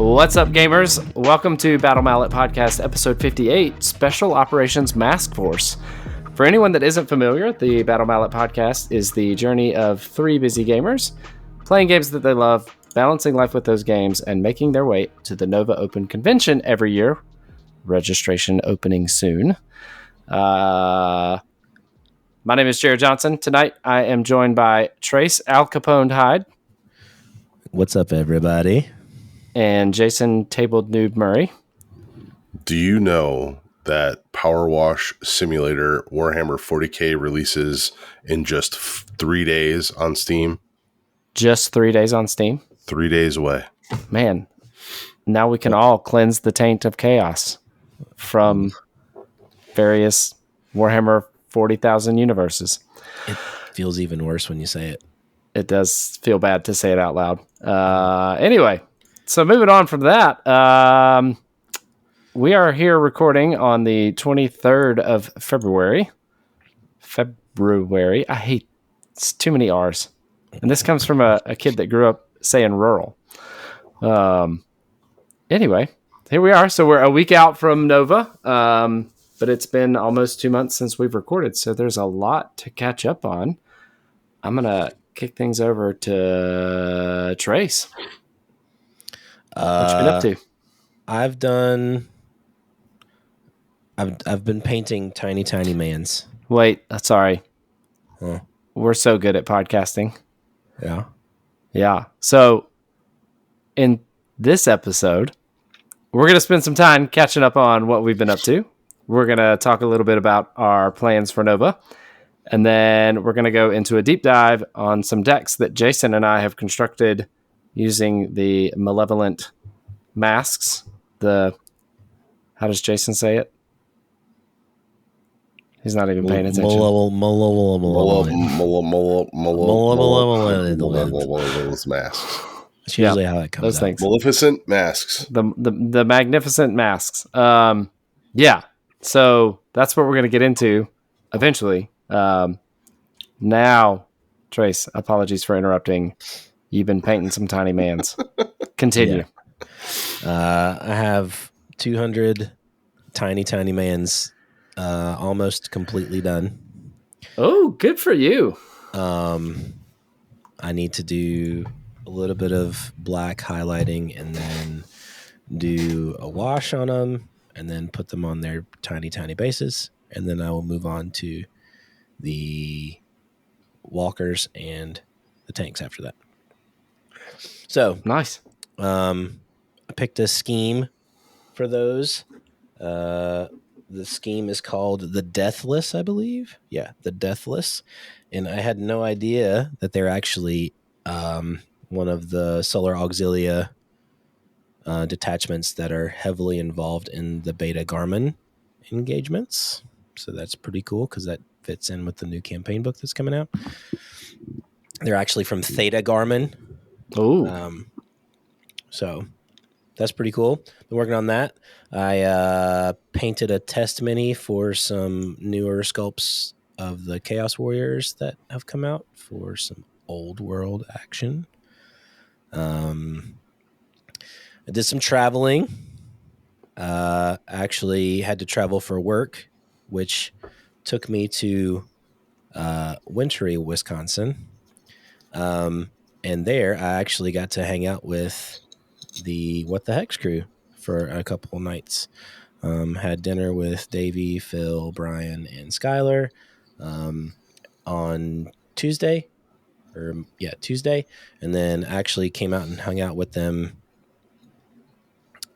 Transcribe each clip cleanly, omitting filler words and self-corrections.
What's up, gamers? Welcome to Battle Mallet Podcast, episode 58, Special Operations Mask Force. For anyone that isn't familiar, the Battle Mallet Podcast is the journey of three busy gamers playing games that they love, balancing life with those games, and making their way to the Nova Open Convention every year. Registration opening soon. My name is Jerod Johnson. Tonight, I am joined by Trace Al Capone Hyde. What's up, everybody? And Jason Tabled Noob Murray. Do you know that Power Wash Simulator Warhammer 40k releases in just 3 days on Steam? Just 3 days on Steam? 3 days away. Man, now we can all cleanse the taint of chaos from various Warhammer 40,000 universes. It feels even worse when you say it. It does feel bad to say it out loud. Anyway, so moving on from that, we are here recording on the 23rd of February. I hate it's too many R's. And this comes from a kid that grew up saying rural. Anyway, here we are. So we're a week out from Nova, but it's been almost 2 months since we've recorded. So there's a lot to catch up on. I'm going to kick things over to Trace. What you been up to? I've been painting tiny mans. Wait, sorry. Huh. We're so good at podcasting. Yeah. Yeah. So in this episode, we're going to spend some time catching up on what we've been up to. We're going to talk a little bit about our plans for Nova. And then we're going to go into a deep dive on some decks that Jason and I have constructed using the Malevolent Masks. How does Jason say it? He's not even paying attention. Malevolent Masks. That's usually how it comes those out. things. Maleficent Masks. The magnificent masks. Yeah. So that's what we're going to get into eventually. Now, Trace, apologies for interrupting. You've been painting some tiny mans. Continue. Yeah. I have 200 tiny mans almost completely done. Oh, good for you. I need to do a little bit of black highlighting and then do a wash on them and then put them on their tiny bases. And then I will move on to the walkers and the tanks after that. So Nice. I picked a scheme for those. The scheme is called the Deathless, I believe. Yeah, the Deathless. And I had no idea that they're actually one of the Solar Auxilia detachments that are heavily involved in the Beta Garmin engagements. So that's pretty cool because that fits in with the new campaign book that's coming out. They're actually from Theta Garmin. Oh. So that's pretty cool. Been working on that. I painted a test mini for some newer sculpts of the Chaos Warriors that have come out for some old world action. I did some traveling. Actually had to travel for work, which took me to wintry Wisconsin. And there I actually got to hang out with the What the Hex crew for a couple of nights. Had dinner with Davey, Phil, Brian, and Skylar on Tuesday. Tuesday. And then actually came out and hung out with them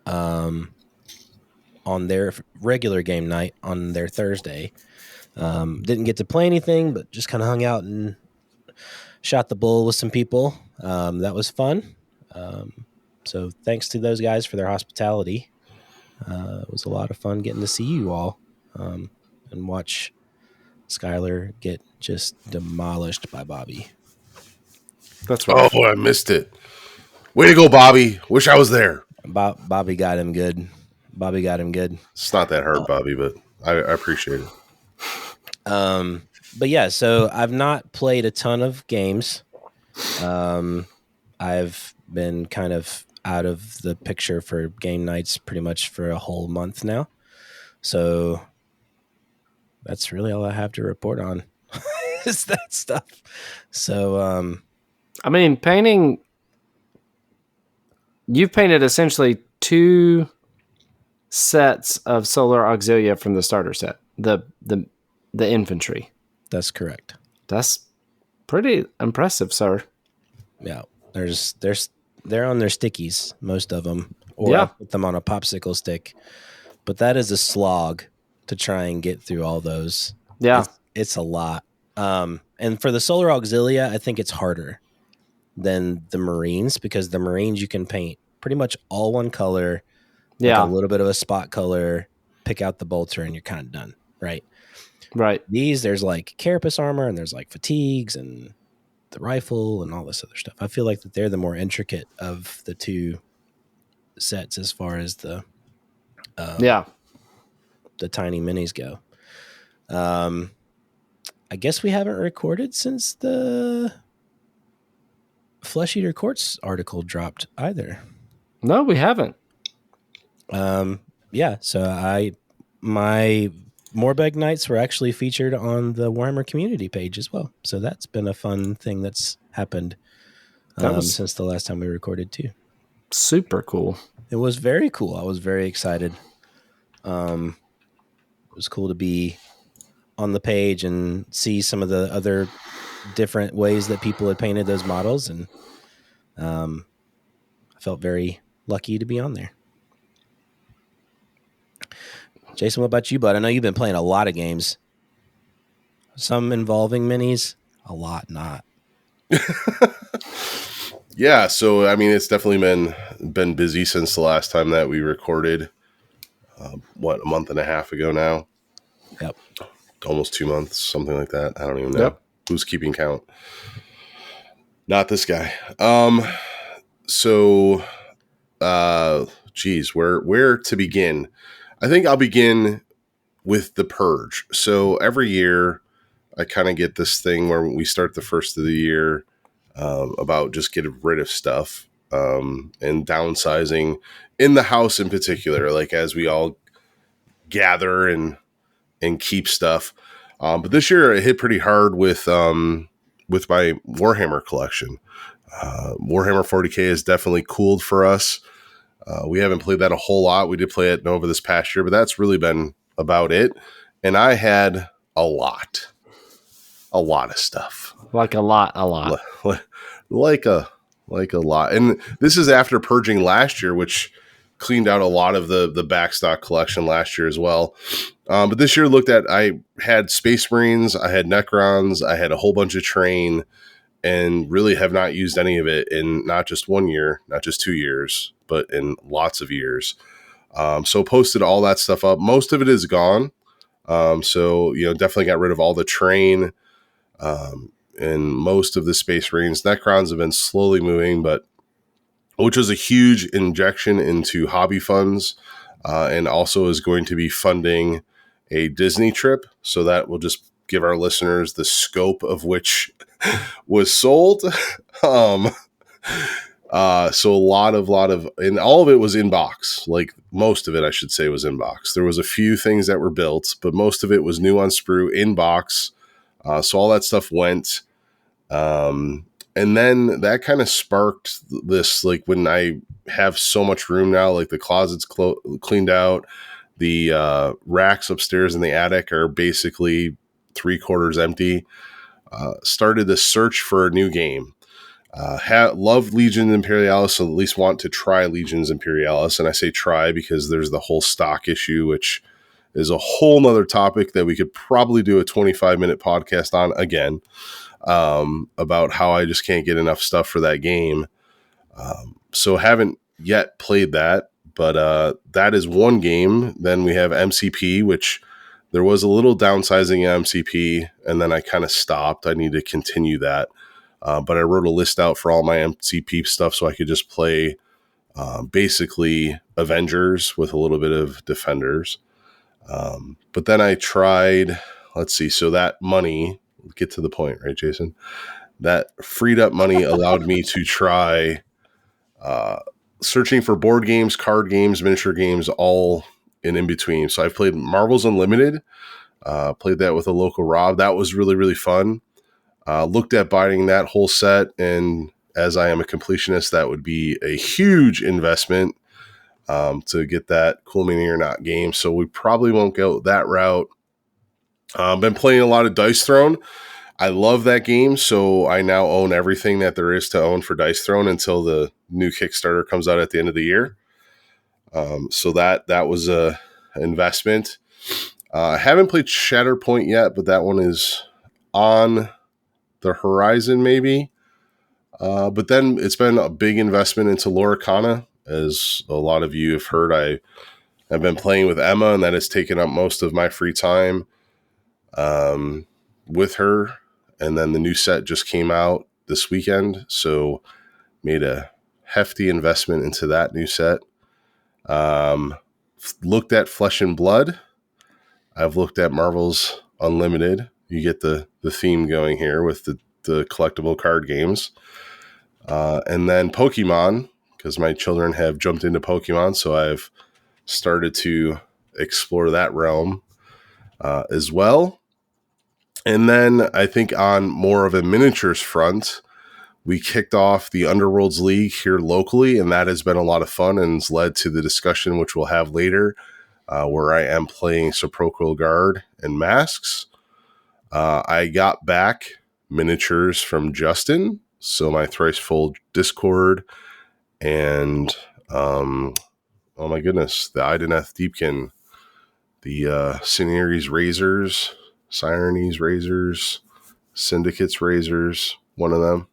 on their regular game night on their Thursday. Didn't get to play anything, but just kind of hung out and shot the bull with some people. That was fun. So thanks to those guys for their hospitality. It was a lot of fun getting to see you all and watch Skylar get just demolished by Bobby. That's right. Oh, I missed it. Way to go, Bobby. Wish I was there. Bobby got him good. It's not that hard, Bobby, but I appreciate it. But yeah, so I've not played a ton of games. I've been kind of out of the picture for game nights pretty much for a whole month now. So that's really all I have to report on is that stuff. So, I mean, painting, you've painted essentially 2 sets of Solar Auxilia from the starter set, the infantry. that's correct. That's pretty impressive, sir. Yeah. They're on their stickies, most of them, or Yeah. I put them on a popsicle stick, but that is a slog to try and get through all those. Yeah. It's a lot. And for the Solar Auxilia, I think it's harder than the Marines, because the Marines you can paint pretty much all one color, Yeah. like a little bit of a spot color, pick out the bolter, and you're kind of done, right? Right. These, there's like carapace armor, and there's like fatigues and the rifle and all this other stuff. I feel like that they're the more intricate of the 2 sets as far as the tiny minis go. I guess we haven't recorded since the Flesh Eater Courts article dropped either. No, we haven't. Yeah, so my Morbeg Nights were actually featured on the Warhammer community page as well. So that's been a fun thing that's happened since the last time we recorded too. Super cool. It was very cool. I was very excited. It was cool to be on the page and see some of the other different ways that people had painted those models. And I felt very lucky to be on there. Jason, what about you, bud? I know you've been playing a lot of games. Some involving minis, a lot not. Yeah, so I mean, it's definitely been busy since the last time that we recorded. A month and a half ago now? Yep. Almost 2 months, something like that. I don't even know. Yep. Who's keeping count? Not this guy. So, geez, where to begin? I think I'll begin with the Purge. So every year I kind of get this thing where we start the first of the year about just getting rid of stuff and downsizing in the house in particular, like as we all gather and keep stuff. But this year it hit pretty hard with my Warhammer collection. Warhammer 40K has definitely cooled for us. We haven't played that a whole lot. We did play it over this past year, but that's really been about it. And I had a lot of stuff. Like a lot. Like a lot. And this is after purging last year, which cleaned out a lot of the backstock collection last year as well. But this year I had Space Marines, I had Necrons, I had a whole bunch of Train, and really have not used any of it in not just 1 year, not just 2 years, but in lots of years. So posted all that stuff up. Most of it is gone. So, definitely got rid of all the Train, and most of the Space Marines. Necrons have been slowly moving, which was a huge injection into hobby funds, and also is going to be funding a Disney trip. So that will just give our listeners the scope of which was sold. So a lot of, and all of it was in box. Like most of it, I should say, was in box. There was a few things that were built, but most of it was new on sprue in box. So all that stuff went. And then that kind of sparked this, like when I have so much room now, like the closet's cleaned out, the racks upstairs in the attic are basically 3/4 empty. Started the search for a new game. Loved Legions Imperialis, so at least want to try Legions Imperialis. And I say try because there's the whole stock issue, which is a whole nother topic that we could probably do a 25-minute podcast on again. About how I just can't get enough stuff for that game. So haven't yet played that, but that is one game. Then we have MCP, which there was a little downsizing in MCP, and then I kind of stopped. I need to continue that. But I wrote a list out for all my MCP stuff so I could just play basically Avengers with a little bit of Defenders. But then I tried, let's see, so that money... Get to the point, right, Jason? That freed up money allowed me to try searching for board games, card games, miniature games, all in between. So I've played Marvel's Unlimited, played that with a local Rob. That was really, really fun. Looked at buying that whole set, and as I am a completionist, that would be a huge investment to get that Cool Mini or Not game. So we probably won't go that route. Been playing a lot of Dice Throne. I love that game, so I now own everything that there is to own for Dice Throne until the new Kickstarter comes out at the end of the year. So that was a investment. I haven't played Shatterpoint yet, but that one is on the horizon, maybe. But then it's been a big investment into Lorcana. As a lot of you have heard, I have been playing with Emma, and that has taken up most of my free time with her. And then the new set just came out this weekend, so made a hefty investment into that new set. Looked at Flesh and Blood. I've looked at Marvel's Unlimited. You get the theme going here with the collectible card games. And then Pokemon, because my children have jumped into Pokemon, so I've started to explore that realm as well. And then I think on more of a miniatures front, we kicked off the Underworlds League here locally, and that has been a lot of fun and has led to the discussion, which we'll have later, where I am playing Sepulchral Guard and Masks. I got back miniatures from Justin, so my Thricefold Discord and, oh my goodness, the Ideneth Deepkin, the Cineres Razors, Sirenese Razors, Syndicates Razors, one of them.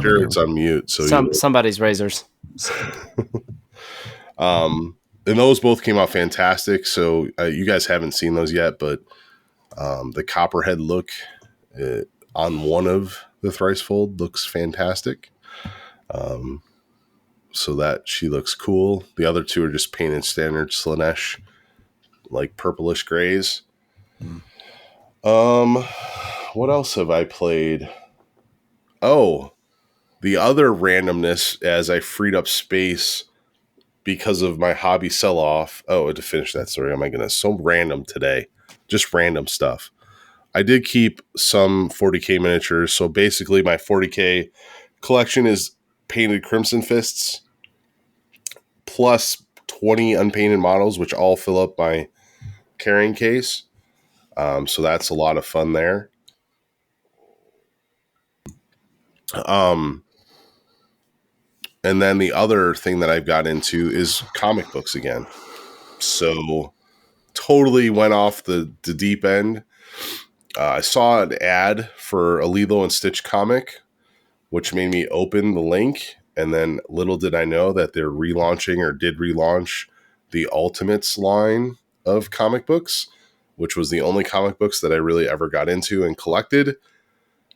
Jared's on mute. So somebody's razors. And those both came out fantastic. So you guys haven't seen those yet, but the Copperhead look on one of the Thricefold looks fantastic. So that she looks cool. The other two are just painted standard Slanesh, like purplish grays. What else have I played? Oh, the other randomness as I freed up space because of my hobby sell-off. Oh, to finish that story, oh my goodness, so random today. Just random stuff. I did keep some 40K miniatures. So basically my 40K collection is painted Crimson Fists plus 20 unpainted models, which all fill up my carrying case. So that's a lot of fun there. And then the other thing that I've got into is comic books again. So totally went off the deep end. I saw an ad for a Lilo and Stitch comic, which made me open the link. And then little did I know that they're relaunching or did relaunch the Ultimates line of comic books, which was the only comic books that I really ever got into and collected.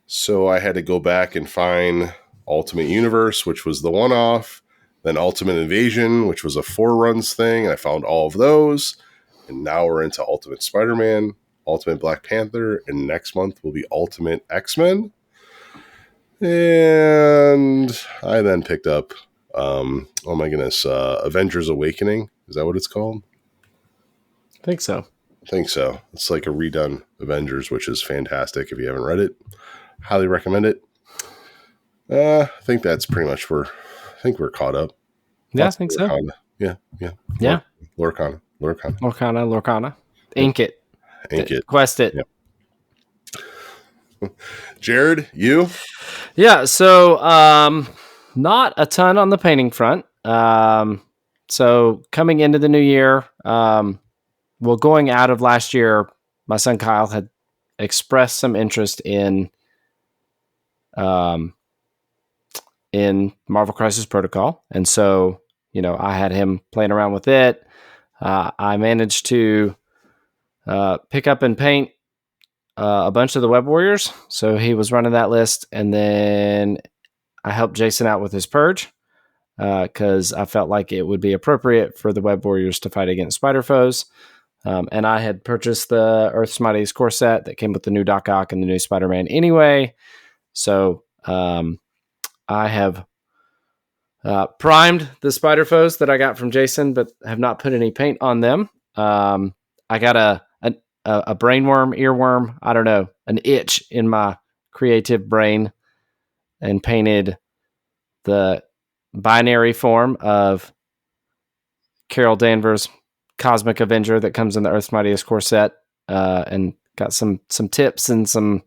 So I had to go back and find Ultimate Universe, which was the one-off, then Ultimate Invasion, which was a 4-runs thing. I found all of those. And now we're into Ultimate Spider-Man, Ultimate Black Panther, and next month will be Ultimate X-Men. And I then picked up, oh my goodness, Avengers Awakening. Is that what it's called? I think so. It's like a redone Avengers, which is fantastic. If you haven't read it, highly recommend it. I think that's pretty much I think we're caught up. Yeah, I think so. Yeah. Lorcana. Ink it. Quest it. Yep. Jerod, you? Yeah, so not a ton on the painting front. So coming into the new year, going out of last year, my son Kyle had expressed some interest in Marvel Crisis Protocol. And so, I had him playing around with it. I managed to pick up and paint a bunch of the Web Warriors. So he was running that list. And then I helped Jason out with his Purge because I felt like it would be appropriate for the Web Warriors to fight against spider foes. And I had purchased the Earth's Mightiest core set that came with the new Doc Ock and the new Spider-Man anyway. So I have Primed the spider foes that I got from Jason, but have not put any paint on them. I got a brainworm, earworm, I don't know, an itch in my creative brain, and painted the binary form of Carol Danvers' Cosmic Avenger that comes in the Earth's Mightiest Core set, and got some tips and some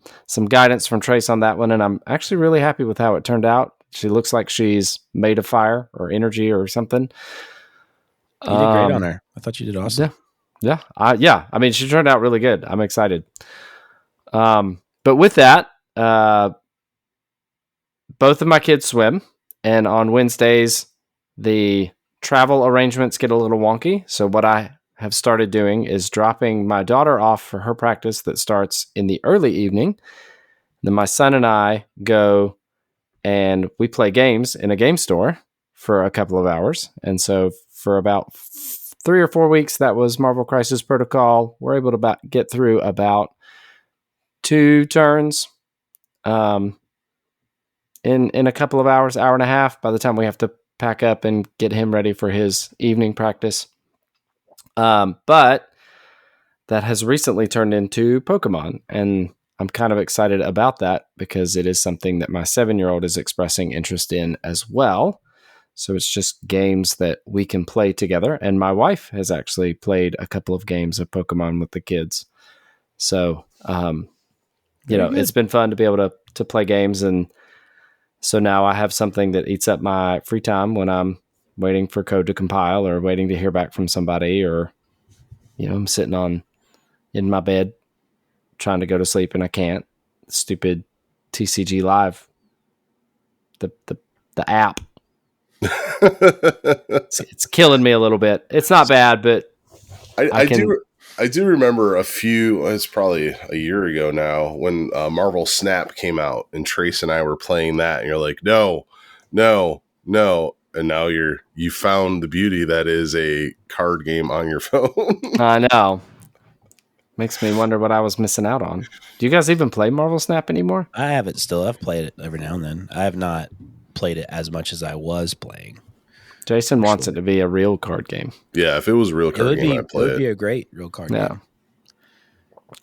guidance from Trace on that one, and I'm actually really happy with how it turned out. She looks like she's made of fire or energy or something. You did great on her. I thought you did awesome. Yeah. I mean, she turned out really good. I'm excited. But with that, both of my kids swim, and on Wednesdays, the travel arrangements get a little wonky. So what I have started doing is dropping my daughter off for her practice that starts in the early evening. Then my son and I go and we play games in a game store for a couple of hours. And so for about 3 or 4 weeks, that was Marvel Crisis Protocol. We're able to get through about 2 turns in a couple of hours, hour and a half, by the time we have to pack up and get him ready for his evening practice. But that has recently turned into Pokemon, and I'm kind of excited about that because it is something that my 7-year-old is expressing interest in as well. So it's just games that we can play together. And my wife has actually played a couple of games of Pokemon with the kids. So, it's been fun to be able to play games. And so now I have something that eats up my free time when I'm waiting for code to compile or waiting to hear back from somebody, or, I'm sitting in my bed trying to go to sleep and I can't. Stupid TCG Live, the app. It's killing me a little bit. It's not bad, but I do remember it's probably a year ago now, when Marvel Snap came out and Trace and I were playing that, and you're like, no. And now you found the beauty that is a card game on your phone. I know. Makes me wonder what I was missing out on. Do you guys even play Marvel Snap anymore? I have it still. I've played it every now and then. I have not played it as much as I was playing. Jason wants it to be a real card game. Yeah, if it was a real card game, I'd play it. It would be a great real card game.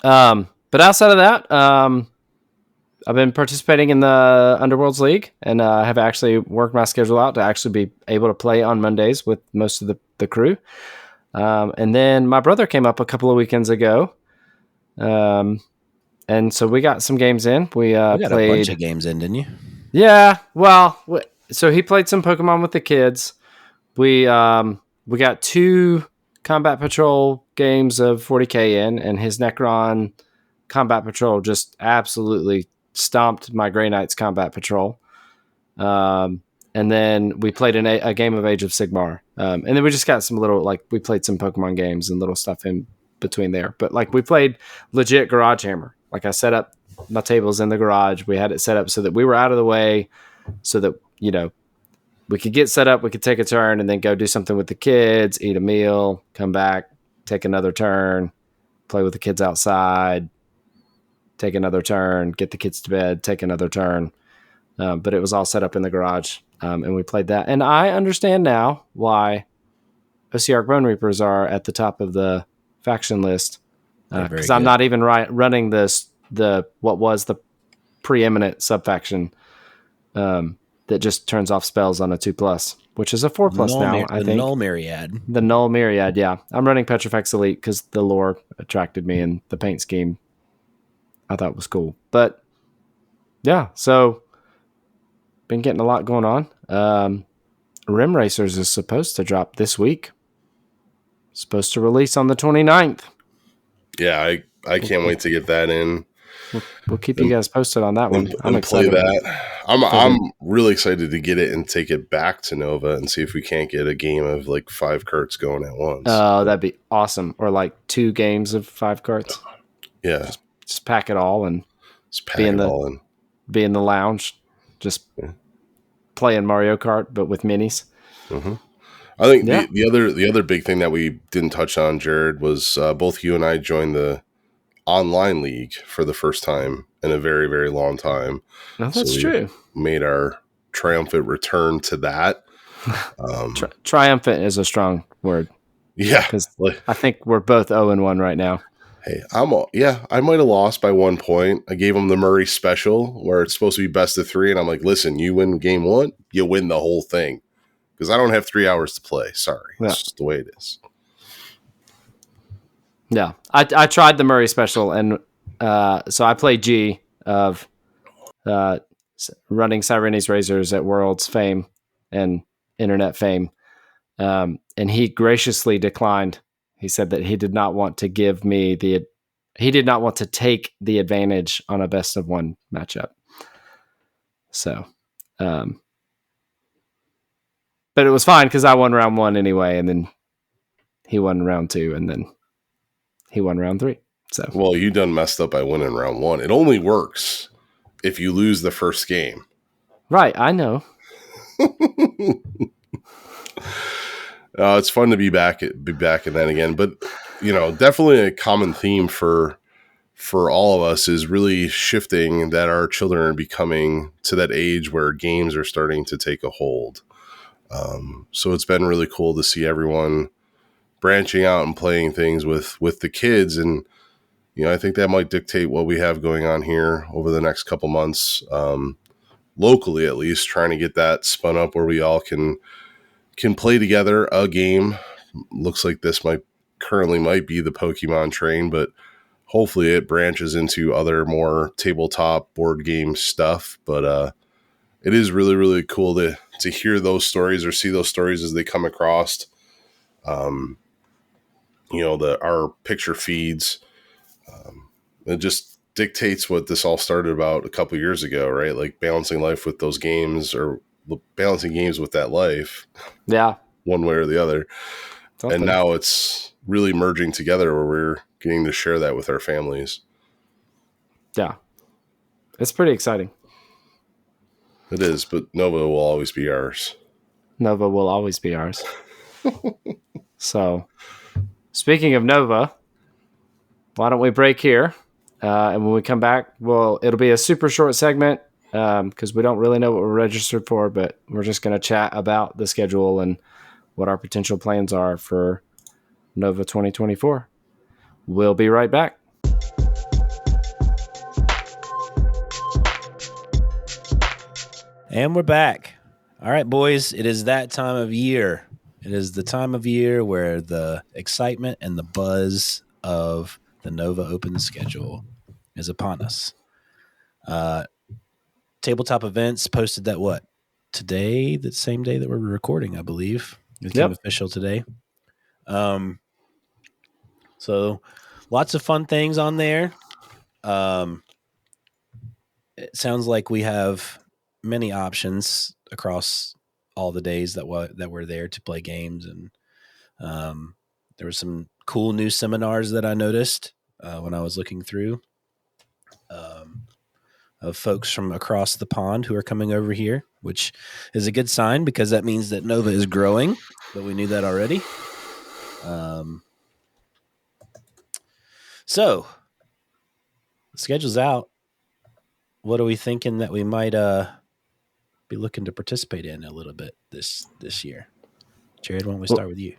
But outside of that, I've been participating in the Underworlds League, and have actually worked my schedule out to actually be able to play on Mondays with most of the crew. And then my brother came up a couple of weekends ago. And so we got some games in. We got played a bunch of games in, didn't you? Yeah. Well, so he played some Pokemon with the kids. We got 2 Combat Patrol games of 40K in, and his Necron Combat Patrol just absolutely stomped my Grey Knights Combat Patrol. And then we played a game of Age of Sigmar. And then we just got some little, we played some Pokemon games and little stuff in between there. But we played legit Garage Hammer. I set up my tables in the garage. We had it set up so that we were out of the way, so that, we could get set up, we could take a turn, and then go do something with the kids, eat a meal, come back, take another turn, play with the kids outside, take another turn, get the kids to bed, take another turn. But it was all set up in the garage, and we played that. And I understand now why OCR Bone Reapers are at the top of the faction list, because I'm not even running what was the preeminent subfaction that just turns off spells on a 2+, which is a 4+ now. I think the Null Myriad. The Null Myriad, yeah. I'm running Petrifex Elite because the lore attracted me, and the paint scheme I thought was cool. But yeah, so been getting a lot going on. Rim Racers is supposed to drop this week. Supposed to release on the 29th. Yeah, I can't wait to get that in. We'll keep you guys posted on that one. I'm excited. Play that. I'm really excited to get it and take it back to Nova and see if we can't get a game of 5 carts going at once. Oh, that'd be awesome. Or 2 games of 5 carts. Yeah. Just pack it all and be in the lounge, just playing Mario Kart, but with minis. Mm-hmm. I think the other big thing that we didn't touch on, Jerod, was both you and I joined the online league for the first time in a very, very long time. No, that's true. Made our triumphant return to that. Triumphant is a strong word. Yeah. Because I think we're both 0-1 right now. Hey, I might have lost by 1 point. I gave them the Murray special where it's supposed to be best of 3. And I'm like, listen, you win game 1, you win the whole thing. Because I don't have 3 hours to play. Sorry. Yeah. It's just the way it is. Yeah. I tried the Murray special. And so I played G of running Sirenes Razors at Worlds fame and internet fame. And he graciously declined. He said that he did not want to take the advantage on a best of 1 matchup. So, but it was fine because I won round 1 anyway, and then he won round 2, and then he won round 3. So, well, you done messed up by winning round 1. It only works if you lose the first game. Right, I know. It's fun to be back in that again, but definitely a common theme for all of us is really shifting that our children are becoming to that age where games are starting to take a hold. So it's been really cool to see everyone branching out and playing things with the kids, and I think that might dictate what we have going on here over the next couple months, locally at least, trying to get that spun up where we all can play together a game. Looks like this might be the Pokemon train, but hopefully it branches into other more tabletop board game stuff. But it is really, really cool to hear those stories or see those stories as they come across. Our picture feeds. It just dictates what this all started about a couple years ago, right? Like balancing life with those games, or balancing games with that life. Yeah. One way or the other. Something. And now it's really merging together where we're getting to share that with our families. Yeah. It's pretty exciting. It is, but Nova will always be ours. Nova will always be ours. So, speaking of Nova, why don't we break here? And when we come back, it'll be a super short segment because we don't really know what we're registered for, but we're just going to chat about the schedule and what our potential plans are for Nova 2024. We'll be right back. And we're back. All right, boys, it is that time of year. It is the time of year where the excitement and the buzz of the Nova Open schedule is upon us. Tabletop events posted that today, the same day that we're recording, I believe. It became official today. So lots of fun things on there. It sounds like we have many options across all the days that were there to play games, and there were some cool new seminars that I noticed when I was looking through of folks from across the pond who are coming over here, which is a good sign because that means that Nova is growing, but we knew that already. So the schedule's out. What are we thinking that we might be looking to participate in a little bit this year? Jerod, why don't we start with you?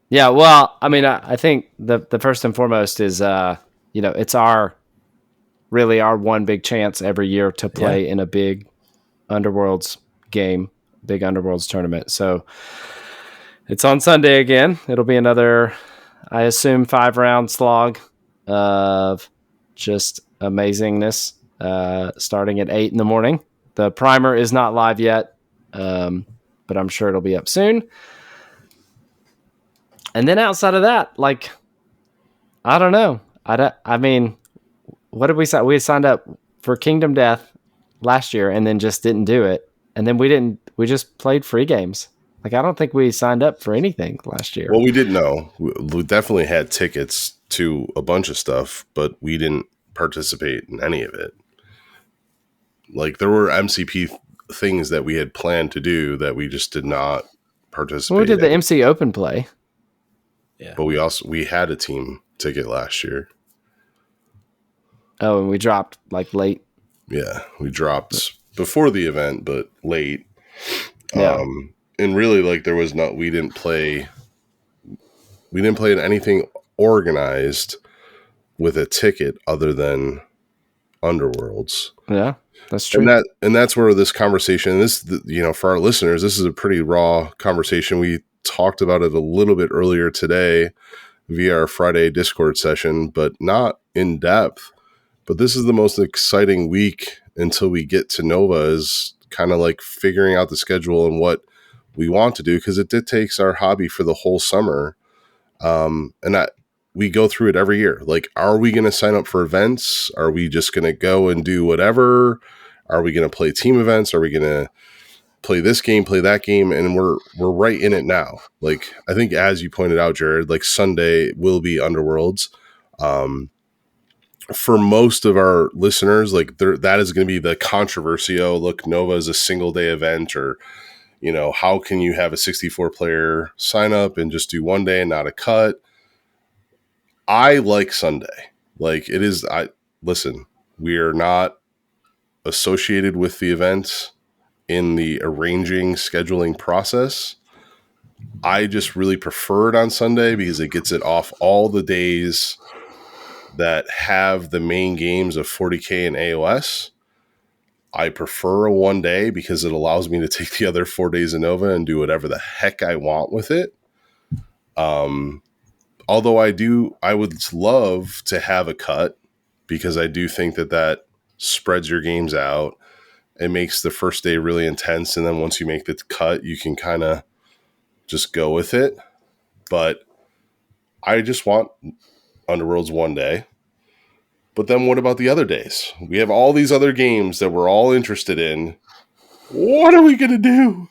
Yeah, well, I mean, I think the first and foremost is, it's our one big chance every year to play in a big Underworlds game, big Underworlds tournament. So it's on Sunday again. It'll be another, I assume, 5-round slog of just amazingness, starting at 8 a.m. The primer is not live yet, but I'm sure it'll be up soon. And then outside of that, I don't know. I mean, what did we sign? We signed up for Kingdom Death last year and then just didn't do it. And then we just played free games. I don't think we signed up for anything last year. Well, we didn't know. We definitely had tickets to a bunch of stuff, but we didn't participate in any of it. There were MCP things that we had planned to do that we just did not participate in. We did the MC Open play. Yeah. But we had a team ticket last year. Oh, and we dropped late. Yeah, we dropped before the event, but late. Yeah. and really, like, there was not, we didn't play anything organized with a ticket other than Underworlds. Yeah, that's true. And that's where this conversation, for our listeners, this is a pretty raw conversation. We talked about it a little bit earlier today via our Friday Discord session, but not in depth. But this is the most exciting week until we get to Nova, is kind of like figuring out the schedule and what we want to do, because it dictates our hobby for the whole summer. We go through it every year. Like, are we going to sign up for events? Are we just going to go and do whatever? Are we going to play team events? Are we going to play this game, play that game? And we're right in it now. Like, I think, as you pointed out, Jerod, like, Sunday will be Underworlds. For most of our listeners, like, that is going to be the controversy. Oh, look, Nova is a single day event, or, how can you have a 64 player sign up and just do one day and not a cut? I like Sunday. Like, it is. Listen, we are not associated with the event in the arranging, scheduling process. I just really prefer it on Sunday because it gets it off all the days that have the main games of 40K and AOS. I prefer a one day because it allows me to take the other 4 days of Nova and do whatever the heck I want with it. Although I would love to have a cut, because I do think that spreads your games out. It makes the first day really intense, and then once you make the cut, you can kind of just go with it. But I just want Underworlds one day. But then what about the other days? We have all these other games that we're all interested in. What are we going to do?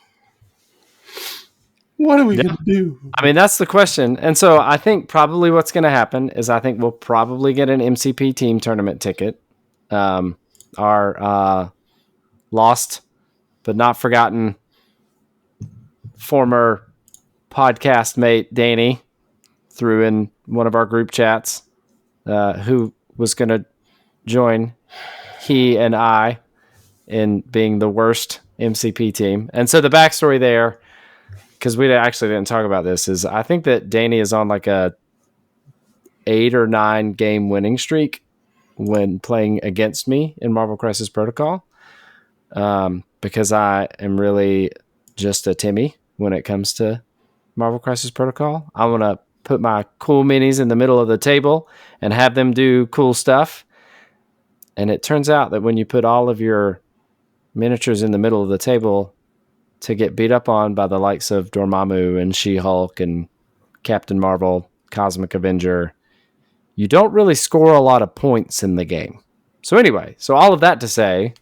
What are we going to do? I mean, that's the question. And so I think probably what's going to happen is I think we'll probably get an MCP team tournament ticket. Our lost but not forgotten former podcast mate Danny threw in one of our group chats who was going to join he and I in being the worst MCP team. And so the backstory there, because we actually didn't talk about this, is I think that Danny is on like a 8 or 9 game winning streak when playing against me in Marvel Crisis Protocol, because I am really just a Timmy when it comes to Marvel Crisis Protocol. I want to put my cool minis in the middle of the table and have them do cool stuff. And it turns out that when you put all of your miniatures in the middle of the table to get beat up on by the likes of Dormammu and She-Hulk and Captain Marvel, Cosmic Avenger, you don't really score a lot of points in the game. So anyway, all of that to say,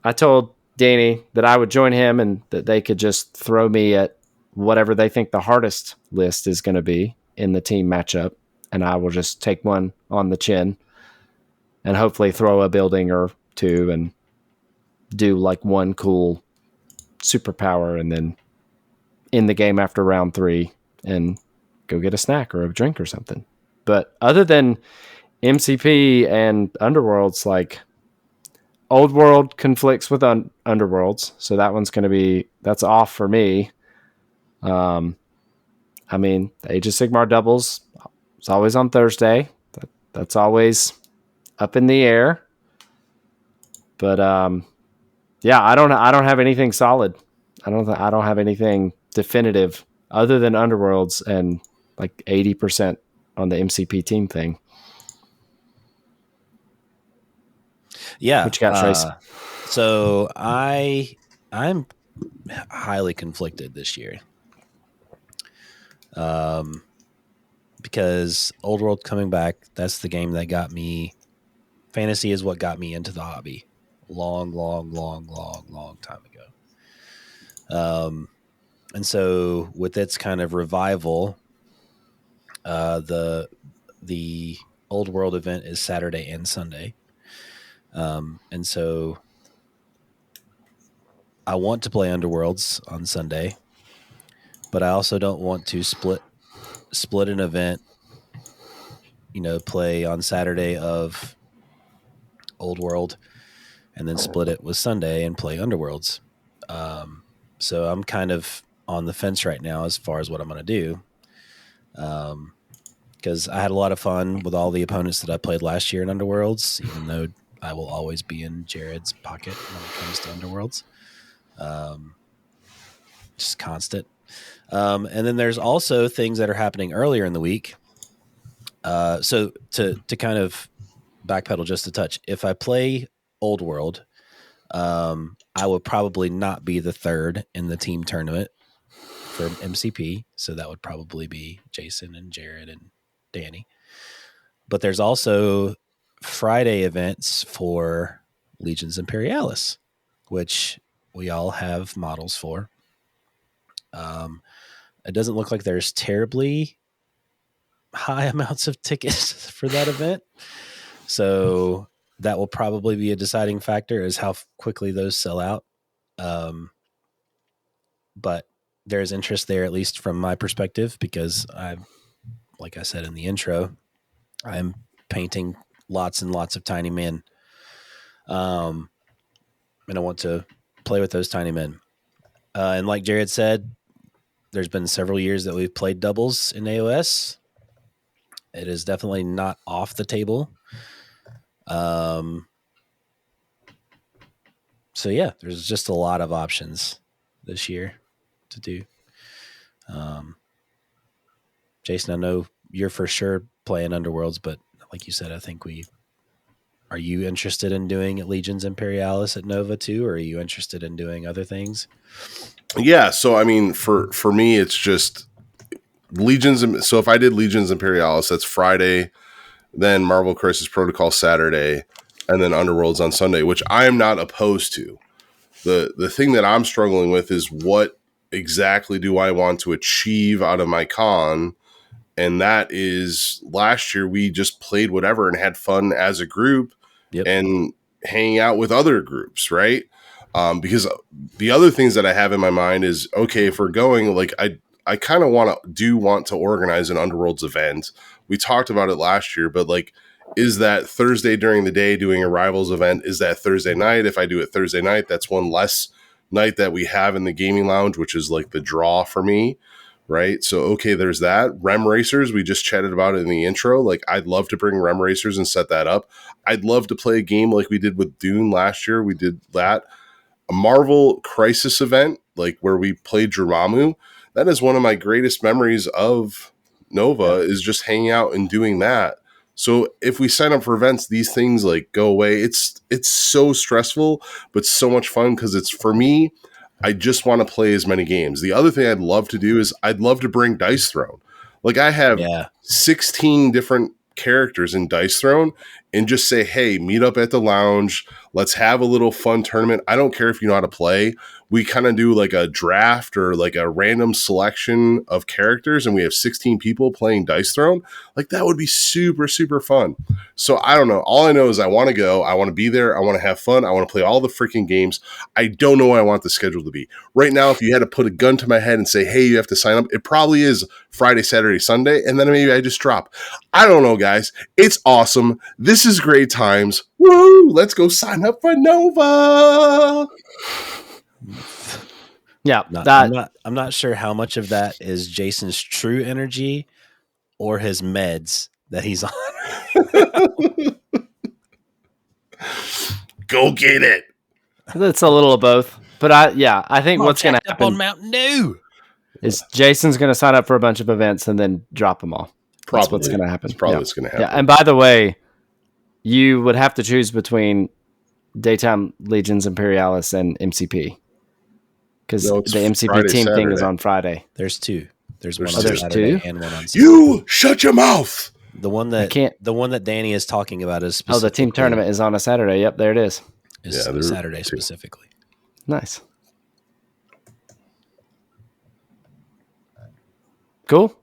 I told Danny that I would join him and that they could just throw me at whatever they think the hardest list is going to be in the team matchup, and I will just take one on the chin and hopefully throw a building or two and do like one cool superpower, and then in the game after round 3 and go get a snack or a drink or something. But other than MCP and Underworlds, like, Old World conflicts with Underworlds, so that one's going to be, that's off for me. I mean, the Age of Sigmar doubles, it's always on Thursday. That's always up in the air. But yeah, I don't have anything solid. I don't have anything definitive other than Underworlds and like 80% on the MCP team thing. Yeah. What you got, Trace? So I'm highly conflicted this year. Because Old World coming back, that's the game that got me. Fantasy is what got me into the hobby. Long time ago. And so with its kind of revival, the Old World event is Saturday and Sunday. And so I want to play Underworlds on Sunday, but I also don't want to split an event, play on Saturday of Old World and then split it with Sunday and play Underworlds. So I'm kind of on the fence right now as far as what I'm going to do. Because I had a lot of fun with all the opponents that I played last year in Underworlds, even though I will always be in Jerod's pocket when it comes to Underworlds. Just constant. And then there's also things that are happening earlier in the week. So to kind of backpedal just a touch, if I play Old World, I will probably not be the third in the team tournament for MCP. So that would probably be Jason and Jerod and Danny. But there's also Friday events for Legions Imperialis, which we all have models for. It doesn't look like there's terribly high amounts of tickets for that event. So that will probably be a deciding factor is how quickly those sell out. But there's interest there, at least from my perspective, because like I said in the intro, I'm painting lots and lots of tiny men. And I want to play with those tiny men. And like Jerod said, there's been several years that we've played doubles in AOS. It is definitely not off the table. So yeah, there's just a lot of options this year to do. Jason, I know you're for sure playing Underworlds, but like you said, I think are you interested in doing Legions Imperialis at Nova too, or are you interested in doing other things? Yeah, so I mean, for me, it's just Legions. So if I did Legions Imperialis, that's Friday, then Marvel Crisis Protocol Saturday, and then Underworlds on Sunday, which I am not opposed to. The thing that I'm struggling with is what exactly do I want to achieve out of my con? And that is, last year we just played whatever and had fun as a group and hanging out with other groups, right? Because the other things that I have in my mind is, okay, if we're going, like I kind of want to organize an Underworlds event. We talked about it last year, but like, is that Thursday during the day doing a Rivals event? Is that Thursday night? If I do it Thursday night, that's one less night that we have in the gaming lounge, which is like the draw for me, right? So, okay, there's that. Rem Racers, we just chatted about it in the intro. Like, I'd love to bring Rem Racers and set that up. I'd love to play a game like we did with Dune last year. We did that. A Marvel Crisis event, like where we played Dormammu. That is one of my greatest memories of Nova, is just hanging out and doing that. So if we sign up for events, these things like go away. It's so stressful, but so much fun because it's, for me, I just want to play as many games. The other thing I'd love to do is I'd love to bring Dice Throne. Like I have 16 different characters in Dice Throne and just say, hey, meet up at the lounge. Let's have a little fun tournament. I don't care if you know how to play. We kind of do like a draft or like a random selection of characters and we have 16 people playing Dice Throne. Like that would be super, super fun. So I don't know. All I know is I want to go. I want to be there. I want to have fun. I want to play all the freaking games. I don't know what I want the schedule to be. Right now, if you had to put a gun to my head and say, hey, you have to sign up, it probably is Friday, Saturday, Sunday. And then maybe I just drop. I don't know, guys. It's awesome. This is great times. Woo! Let's go sign up for Nova. Yeah, I'm not sure how much of that is Jason's true energy or his meds that he's on. Go get it. It's a little of both. But I think what's going to happen on Mountain Dew is Jason's going to sign up for a bunch of events and then drop them all. Probably. That's what's going to happen. That's probably what's going to happen. Yeah, and by the way, you would have to choose between Daytime Legions Imperialis and MCP. Because the MCP Friday, team Saturday. thing is on Friday. There's two. There's one on there's Saturday two? and one on Sunday. You shut your mouth. The one that Danny is talking about is the team tournament is on a Saturday. Yep, there it is. Saturday specifically. Nice. Cool.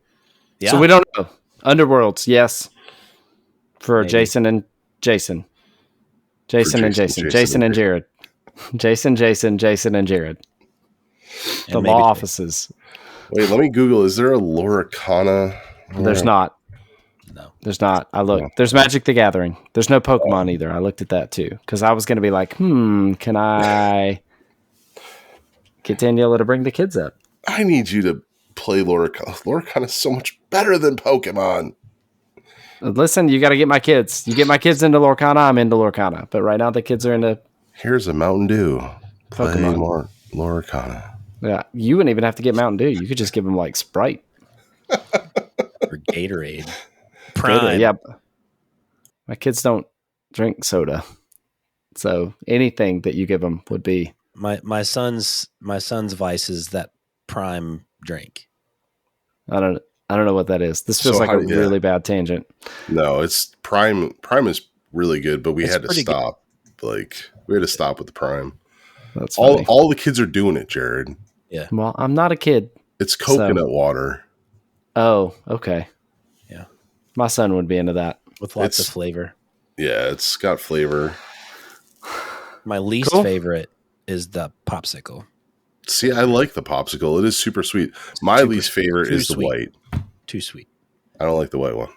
Yeah. So we don't know. Underworlds, yes. For Maybe. Jason and Jason. Jason and Jason. Jason and Jerod. Jason and Jerod. The law offices. Wait, let me Google. Is there a Loricana? There's not. No. There's not. I looked. No. There's Magic the Gathering. There's no Pokemon either. I looked at that too. Because I was going to be like, can I... Get Daniela to bring the kids up. I need you to play Loricana. Loricana is so much better than Pokemon. Listen, you got to get my kids. You get my kids into Lorcana, I'm into Lorcana. But right now the kids are into Here's a Mountain Dew. Play Pokemon. more Loricana. Yeah, you wouldn't even have to get Mountain Dew. You could just give them like Sprite or Gatorade. Prime. Gatorade, yeah. My kids don't drink soda, so anything that you give them would be. My son's vice is that Prime drink. I don't know what that is. This feels like a really bad tangent. No, it's Prime. Prime is really good, but we had to stop. Good. We had to stop with the Prime. That's funny. All the kids are doing it, Jerod. Yeah. Well, I'm not a kid. It's coconut water. Oh, okay. Yeah. My son would be into that. With lots of flavor. Yeah, it's got flavor. My least favorite is the popsicle. See, I like the popsicle. It is super sweet. My least favorite is the white. Too sweet. I don't like the white one.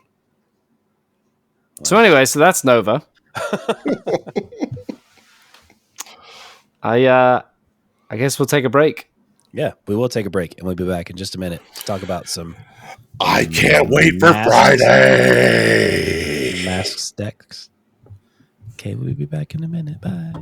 So anyway, so that's Nova. I guess we'll take a break. Yeah, we will take a break, and we'll be back in just a minute to talk about some. I can't wait for Friday. Masks decks. Okay, we'll be back in a minute. Bye.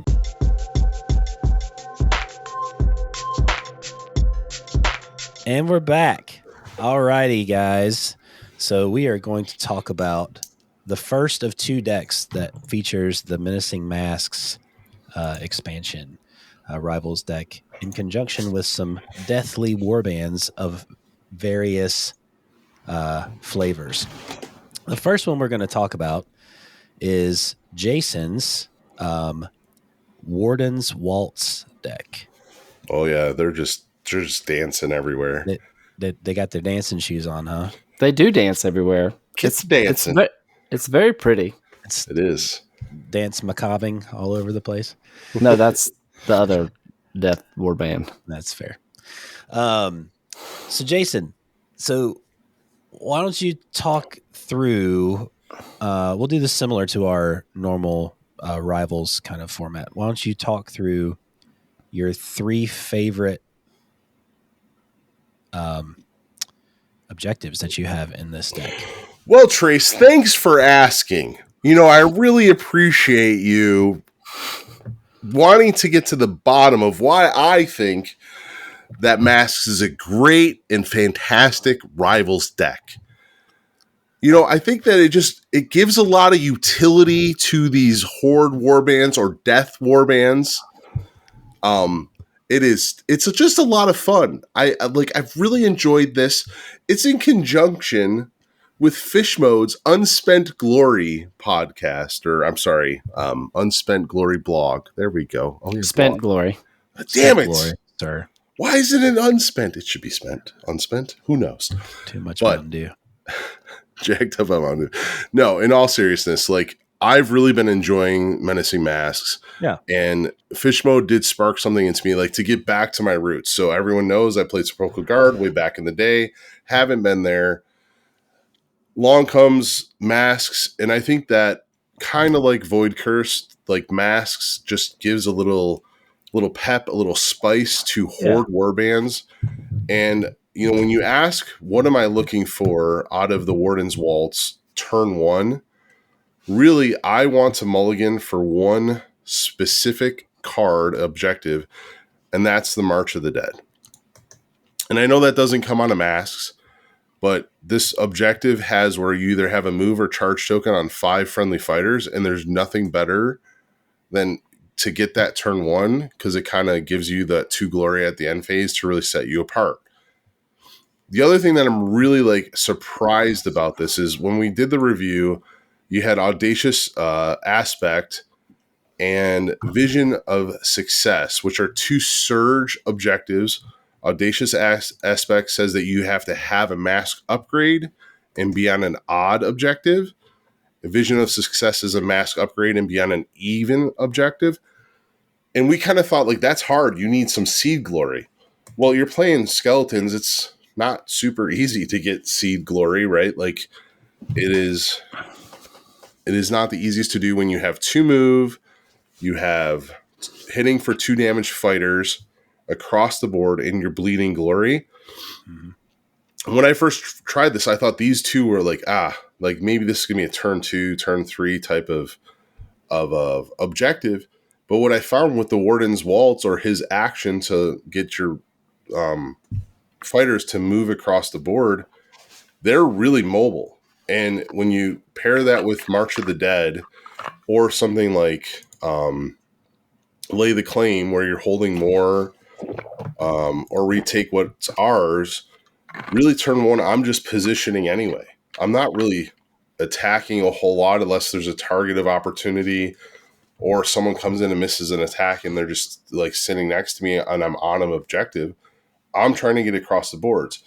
And we're back. Alrighty, guys. So we are going to talk about the first of two decks that features the Menacing Masks expansion Rivals deck in conjunction with some deathly warbands of various flavors. The first one we're going to talk about is Jason's Warden's Waltz deck. Oh yeah, they're just dancing everywhere. They got their dancing shoes on, huh? They do dance everywhere. It's dancing. It's very pretty. It is. Dance macabre all over the place. No, that's the other death warband. That's fair. So Jason, why don't you talk through, we'll do this similar to our normal Rivals kind of format. Why don't you talk through your three favorite objectives that you have in this deck? Well, Trace, thanks for asking. I really appreciate you wanting to get to the bottom of why I think that Masks is a great and fantastic Rivals deck. I think that it gives a lot of utility to these Horde warbands or Death warbands. It's just a lot of fun. I've really enjoyed this. It's in conjunction with Fishmode's Unspent Glory podcast, or I'm sorry, Unspent Glory blog. There we go. Spent Glory. Damn it, Glory, sir. Why isn't it unspent? It should be spent. Unspent? Who knows? Too much Mountain Dew. Jacked up on Mountain Dew. No, in all seriousness, I've really been enjoying Menacing Masks. Yeah. And Fish Mode did spark something into me, to get back to my roots. So everyone knows I played Sepulchral Guard way back in the day. Haven't been there. Long comes Masks, and I think that kind of like Void Curse, Masks just gives a little pep, a little spice to Horde warbands. And when you ask, what am I looking for out of the Warden's Waltz turn one? Really, I want to mulligan for one specific card objective, and that's the March of the Dead. And I know that doesn't come out of Masks, but this objective has where you either have a move or charge token on 5 friendly fighters, and there's nothing better than to get that turn one, because it kind of gives you that 2 glory at the end phase to really set you apart. The other thing that I'm really surprised about this is when we did the review, you had Audacious Aspect and Vision of Success, which are 2 surge objectives. Audacious Aspect says that you have to have a mask upgrade and be on an odd objective. Vision of Success is a mask upgrade and be on an even objective. And we kind of thought, that's hard. You need some seed glory. Well, you're playing skeletons. It's not super easy to get seed glory, right? It is not the easiest to do when you have 2 move, you have hitting for 2 damage fighters, across the board in your Bleeding Glory. When I first tried this, I thought these two were like maybe this is gonna be a turn 2, turn 3 type of objective. But what I found with the Warden's Waltz, or his action to get your fighters to move across the board, they're really mobile. And when you pair that with March of the Dead or something like Lay the Claim, where you're holding more or retake what's ours, really turn 1, I'm just positioning anyway. I'm not really attacking a whole lot unless there's a target of opportunity or someone comes in and misses an attack and they're just like sitting next to me and I'm on an objective. I'm trying to get across the boards.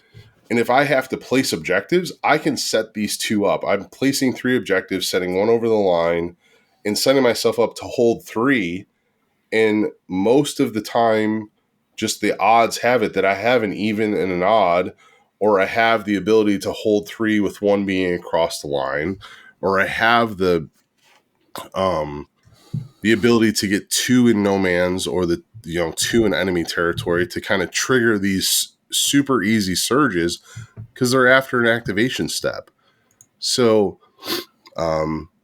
And if I have to place objectives, I can set these 2 up. I'm placing 3 objectives, setting 1 over the line, and setting myself up to hold 3. And most of the time, just the odds have it that I have an even and an odd, or I have the ability to hold 3 with 1 being across the line, or I have the ability to get 2 in no man's, or 2 in enemy territory, to kind of trigger these super easy surges because they're after an activation step. So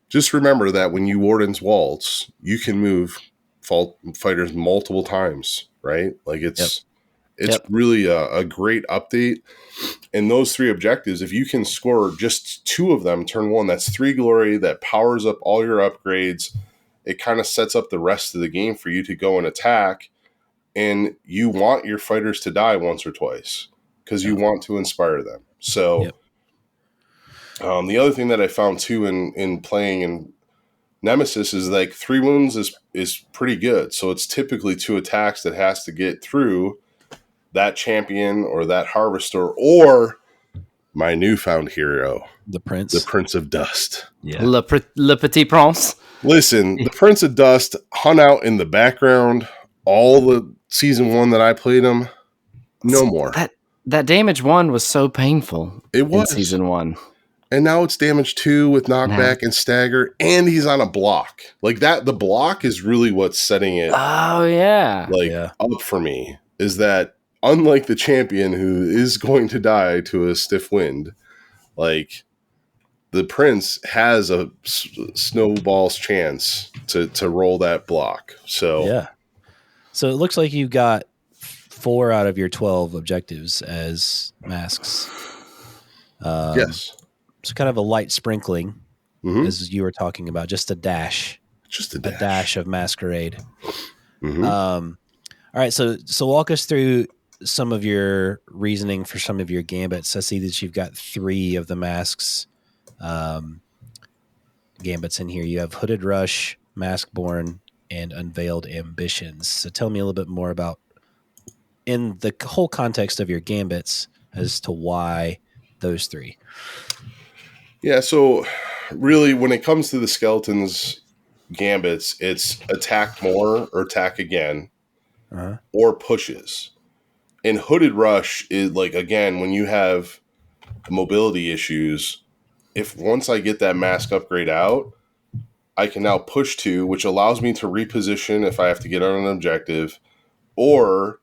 just remember that when you Warden's Waltz, you can move fighters multiple times, right? Like it's really a great update. And those 3 objectives, if you can score just 2 of them turn 1, that's 3 glory that powers up all your upgrades. It kind of sets up the rest of the game for you to go and attack. And you want your fighters to die once or twice because you want to inspire them. So the other thing that I found too in playing in Nemesis is like 3 wounds is pretty good. So it's typically 2 attacks that has to get through that champion or that harvester or my newfound hero, the Prince of Dust. Yeah. Le Petit Prince. Listen, the Prince of Dust hung out in the background all the season 1 that I played him. No more. That damage 1 was so painful. It was in season 1. And now it's damage 2 with knockback and stagger, and he's on a block. Like that, the block is really what's setting it up for me, is that unlike the champion who is going to die to a stiff wind, like the Prince has a snowball's chance to roll that block. So So it looks like you've got 4 out of your 12 objectives as masks. Yes. So kind of a light sprinkling, as you were talking about, just a dash. Just a dash of masquerade. Mm-hmm. All right, so walk us through some of your reasoning for some of your gambits. I see that you've got 3 of the masks gambits in here. You have Hooded Rush, Maskborn, and Unveiled Ambitions. So tell me a little bit more about, in the whole context of your gambits, as to why those 3. Yeah, so really when it comes to the skeletons gambits, it's attack more or attack again or pushes. And Hooded Rush is like, again, when you have mobility issues, if once I get that mask upgrade out, I can now push 2, which allows me to reposition if I have to get on an objective, or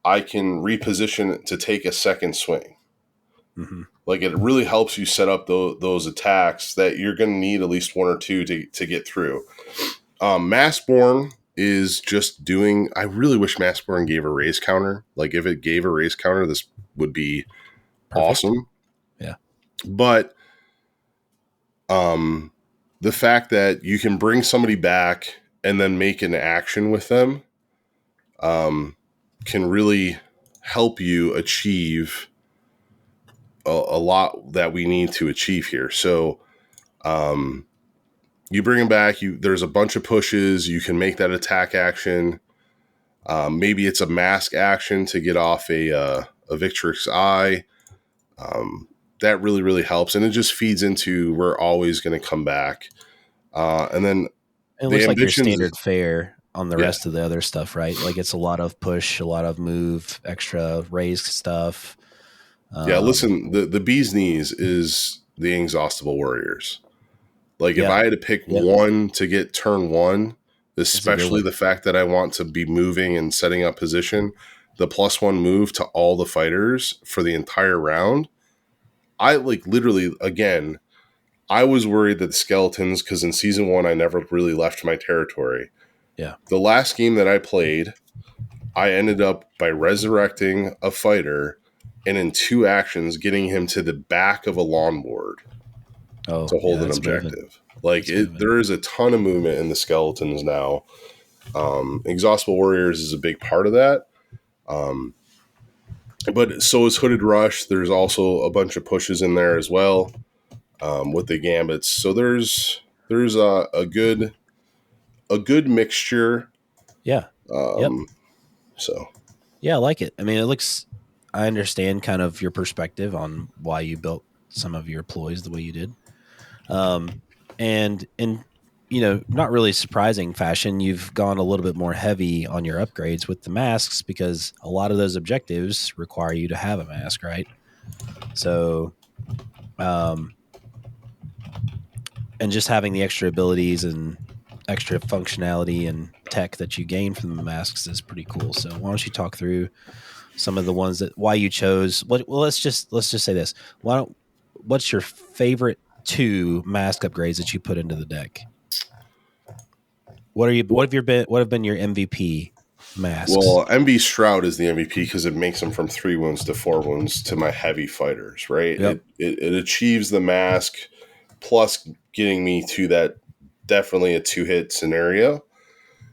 I can reposition to take a second swing. Mm-hmm. Like it really helps you set up those attacks that you're going to need at least 1 or 2 to get through. Maskborn is just doing. I really wish Maskborn gave a raise counter. Like if it gave a raise counter, this would be awesome. Yeah, but the fact that you can bring somebody back and then make an action with them can really help you achieve a lot that we need to achieve here. So you bring them back, there's a bunch of pushes, you can make that attack action. Maybe it's a mask action to get off a Victrix Eye. That really, really helps. And it just feeds into, we're always going to come back. And then it looks like your standard fare on the rest of the other stuff, right? Like it's a lot of push, a lot of move, extra raised stuff. Listen, the bee's knees is the Inexhaustible Warriors. Like if I had to pick one to get turn 1, especially the fact that I want to be moving and setting up position. The +1 move to all the fighters for the entire round. I like literally, again, I was worried that the skeletons, because in season 1, I never really left my territory. Yeah. The last game that I played, I ended up by resurrecting a fighter and in 2 actions getting him to the back of a lawn board to hold an objective. There is a ton of movement in the skeletons now. Exhaustible Warriors is a big part of that. But so is Hooded Rush. There's also a bunch of pushes in there as well with the gambits. So there's a good mixture. Yeah. So yeah, I like it. I mean, I understand kind of your perspective on why you built some of your ploys the way you did. And in, not really surprising fashion, you've gone a little bit more heavy on your upgrades with the masks because a lot of those objectives require you to have a mask, right? So, and just having the extra abilities and extra functionality and tech that you gain from the masks is pretty cool. So why don't you talk through some of the ones why you chose? Well, let's just say this. What's your favorite 2 mask upgrades that you put into the deck? What have been your MVP masks? Well, MB Shroud is the MVP because it makes them from 3 wounds to 4 wounds to my heavy fighters, right? Yep. It achieves the mask plus getting me to that definitely a 2-hit scenario.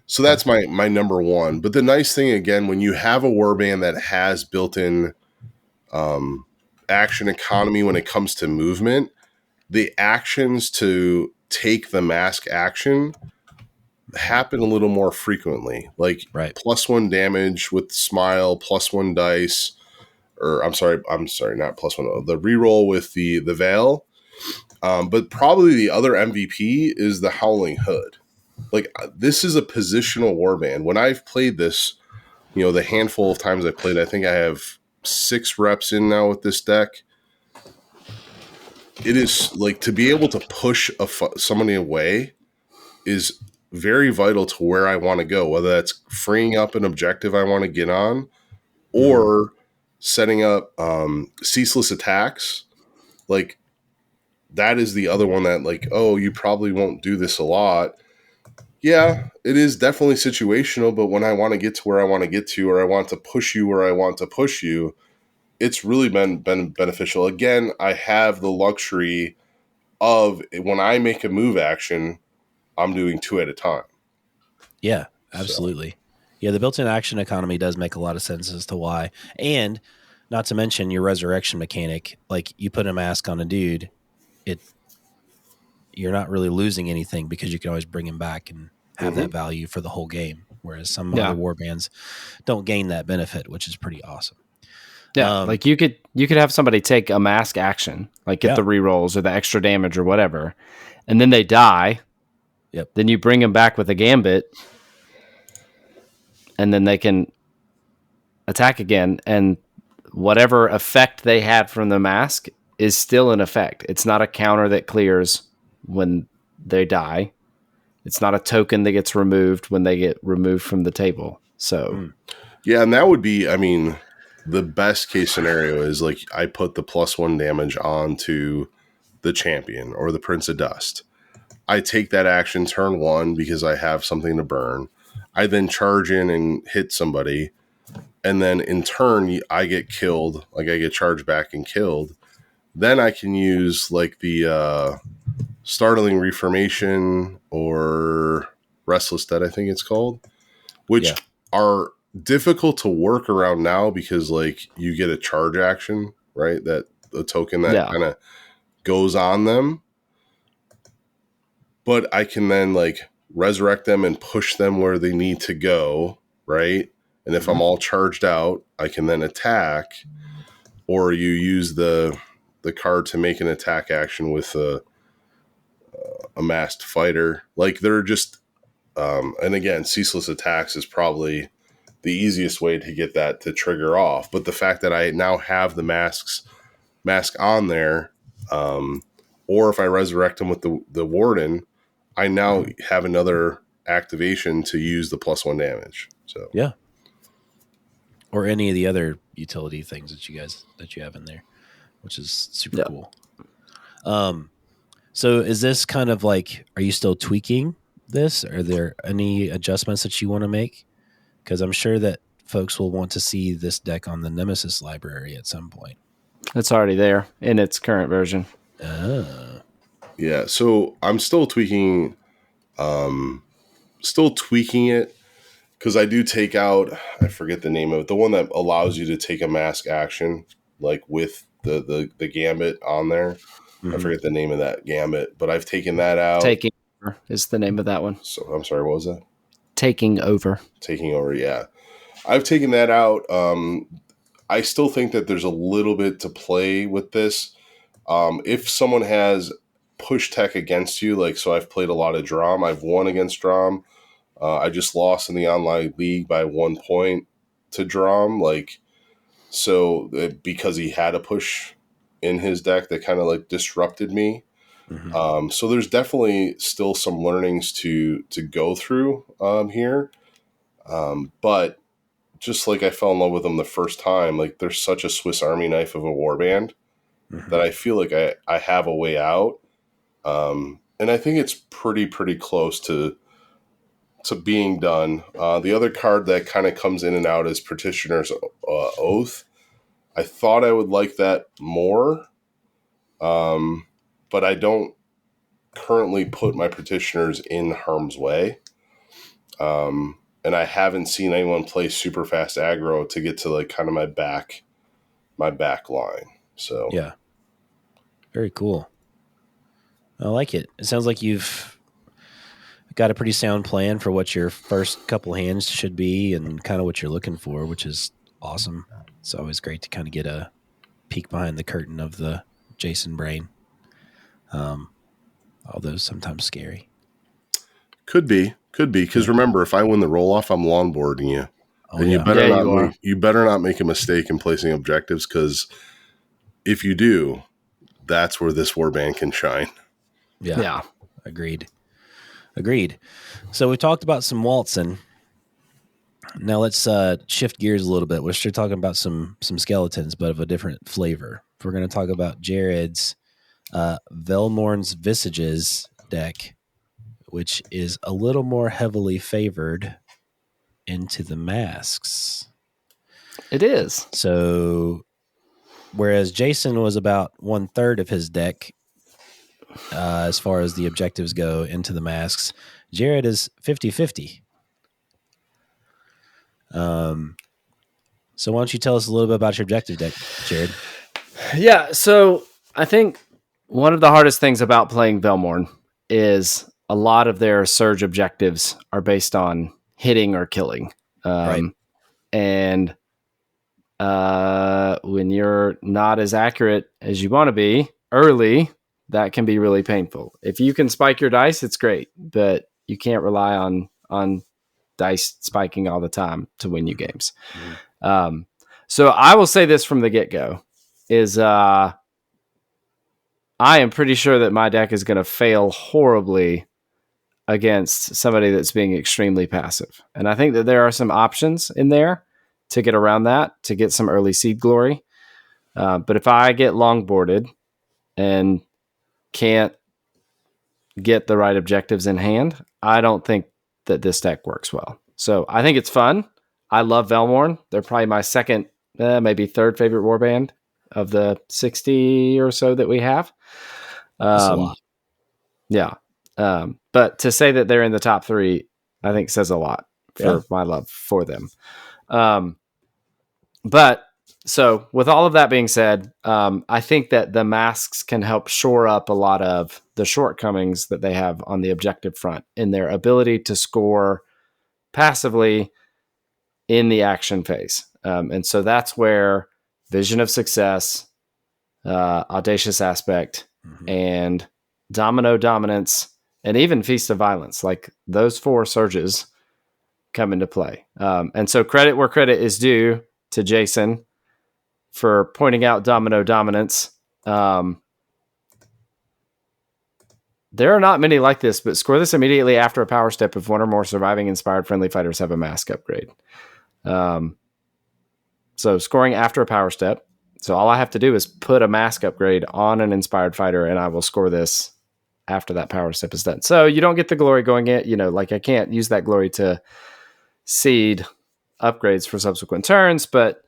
So that's my number 1. But the nice thing, again, when you have a warband that has built-in action economy when it comes to movement, the actions to take the mask action happen a little more frequently. Like +1 damage with Smile, +1 dice, or I'm sorry, not +1. The reroll with the Veil. But probably the other MVP is the Howling Hood. Like, this is a positional warband. When I've played this, the handful of times I played, I think I have 6 reps in now with this deck. It is like to be able to push somebody away is very vital to where I want to go, whether that's freeing up an objective I want to get on or setting up ceaseless attacks. Like, that is the other one that, like, oh, you probably won't do this a lot. Yeah, it is definitely situational, but when I want to get to where I want to get to, or I want to push you where I want to push you, it's really been beneficial. Again, I have the luxury of when I make a move action, I'm doing 2 at a time. Yeah, absolutely. So. Yeah, the built-in action economy does make a lot of sense as to why. And not to mention your resurrection mechanic. Like, you put a mask on a dude, you're not really losing anything because you can always bring him back and have that value for the whole game. Whereas some other warbands don't gain that benefit, which is pretty awesome. Yeah, like you could have somebody take a mask action, like get the rerolls or the extra damage or whatever, and then they die. Yep. Then you bring them back with a gambit, and then they can attack again, and whatever effect they had from the mask is still in effect. It's not a counter that clears when they die. It's not a token that gets removed when they get removed from the table. So, yeah, and that would be, I mean, the best case scenario is like I put the +1 damage onto the champion or the Prince of Dust. I take that action turn 1 because I have something to burn. I then charge in and hit somebody. And then in turn, I get killed. Like, I get charged back and killed. Then I can use like the Startling Reformation or Restless Dead, I think it's called, which are difficult to work around now because, like, you get a charge action, right? That the token that kind of goes on them. But I can then, like, resurrect them and push them where they need to go, right? And if I'm all charged out, I can then attack. Or you use the card to make an attack action with a masked fighter. Like, they're just and again, ceaseless attacks is probably the easiest way to get that to trigger off. But the fact that I now have the mask on there, or if I resurrect them with the warden, I now have another activation to use the +1 damage. So Yeah. Or any of the other utility things that you have in there, which is super cool. So is this kind of like, are you still tweaking this? Are there any adjustments that you want to make? Because I'm sure that folks will want to see this deck on the Nemesis library at some point. It's already there in its current version. Yeah, so I'm still tweaking it because I do take out, I forget the name of it, the one that allows you to take a mask action, like with the gambit on there. I forget the name of that gambit, but I've taken that out. Taking Over is the name of that one. So I'm sorry, what was that? Taking Over. Taking Over, yeah. I've taken that out. I still think that there's a little bit to play with this. If someone has push tech against you, like, so I've played a lot of Drom. I've won against Drom. I just lost in the online league by 1 point to Drom. Because he had a push in his deck that kind of like disrupted me. So there's definitely still some learnings to go through here. But just like I fell in love with him the first time, like there's such a Swiss Army knife of a warband that I feel like I have a way out. And I think it's pretty close to being done. The other card that kind of comes in and out is Petitioner's Oath. I thought I would like that more, but I don't currently put my Petitioners in harm's way. And I haven't seen anyone play super fast aggro to get to like kind of my back line. So yeah, very cool. I like it. It sounds like you've got a pretty sound plan for what your first couple hands should be and kind of what you're looking for, which is awesome. It's always great to kind of get a peek behind the curtain of the Jason brain. Although sometimes scary. Could be. Because remember, if I win the roll off, I'm longboarding you. And you better not make a mistake in placing objectives, because if you do, that's where this warband can shine. Yeah. Agreed. So we talked about some waltzing. Now let's shift gears a little bit. We're still talking about some skeletons, but of a different flavor. We're going to talk about Jerod's Velmorn's Visages deck, which is a little more heavily favored into the masks. It is. So whereas Jason was about 1/3 of his deck as far as the objectives go into the masks, Jerod is 50-50. So why don't you tell us a little bit about your objective deck, Jerod? Yeah, so I think one of the hardest things about playing Velmorn is a lot of their surge objectives are based on hitting or killing. Right. And when you're not as accurate as you want to be early, that can be really painful. If you can spike your dice, it's great, but you can't rely on dice spiking all the time to win you games. So I will say this from the get-go is I am pretty sure that my deck is going to fail horribly against somebody that's being extremely passive. And I think that there are some options in there to get around that, to get some early seed glory. But if I get longboarded and can't get the right objectives in hand, I don't think that this deck works well. So I think it's fun. I love Velmorn. They're probably my second, maybe third favorite warband of the 60 or so that we have. That's a lot. Yeah. But to say that they're in the top 3, I think says a lot for my love for them. But so with all of that being said, I think that the masks can help shore up a lot of the shortcomings that they have on the objective front in their ability to score passively in the action phase. And so that's where Vision of Success, Audacious Aspect, and Domino Dominance, and even Feast of Violence, like those 4 surges come into play. And so credit where credit is due to Jason for pointing out Domino Dominance. there are not many like this, but score this immediately after a power step if one or more surviving inspired friendly fighters have a mask upgrade. So scoring after a power step. So all I have to do is put a mask upgrade on an inspired fighter, and I will score this after that power step is done. So you don't get the glory going in, like I can't use that glory to seed upgrades for subsequent turns, but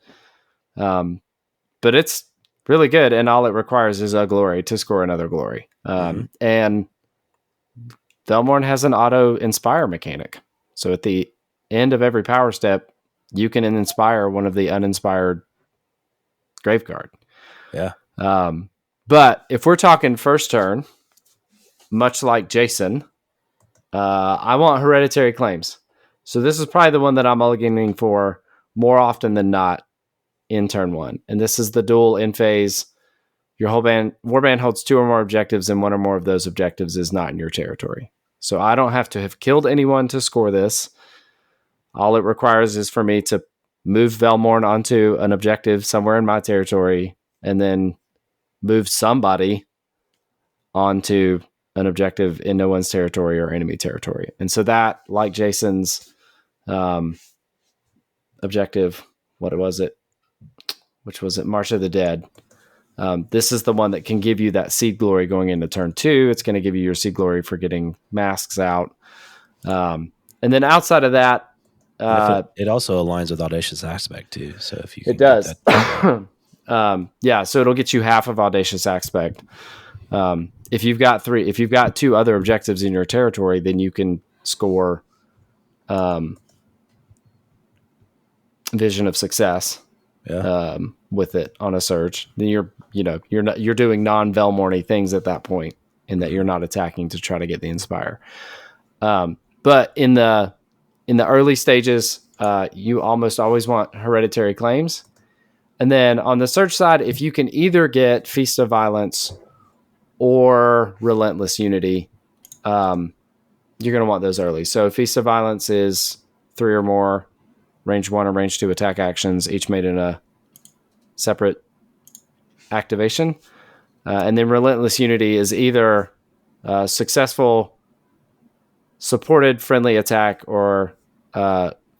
it's really good, and all it requires is a glory to score another glory. And Velmorn has an auto inspire mechanic. So at the end of every power step, you can inspire one of the uninspired Graveguard. Yeah. But if we're talking first turn, much like Jason, I want hereditary claims. So this is probably the one that I'm mulliganing for more often than not in turn one. And this is the dual in phase. Your whole warband holds 2 or more objectives, and 1 or more of those objectives is not in your territory. So I don't have to have killed anyone to score this. All it requires is for me to move Velmorn onto an objective somewhere in my territory, and then move somebody onto an objective in no one's territory or enemy territory. And so that, like Jason's objective, what was it? Which was it? March of the Dead. This is the one that can give you that seed glory going into turn 2. It's going to give you your seed glory for getting masks out. And then outside of that, it also aligns with Audacious Aspect too. So if you can it does. That So it'll get you half of Audacious Aspect. If you've got 2 other objectives in your territory, then you can score Vision of Success. With it on a surge. Then you're doing non-Velmorny things at that point, in that you're not attacking to try to get the inspire. But in the early stages, you almost always want hereditary claims. And then on the surge side, if you can either get Feast of Violence or Relentless Unity, you're going to want those early. So Feast of Violence is 3 or more range 1 or range 2 attack actions, each made in a separate activation. And then Relentless Unity is either successful supported friendly attack or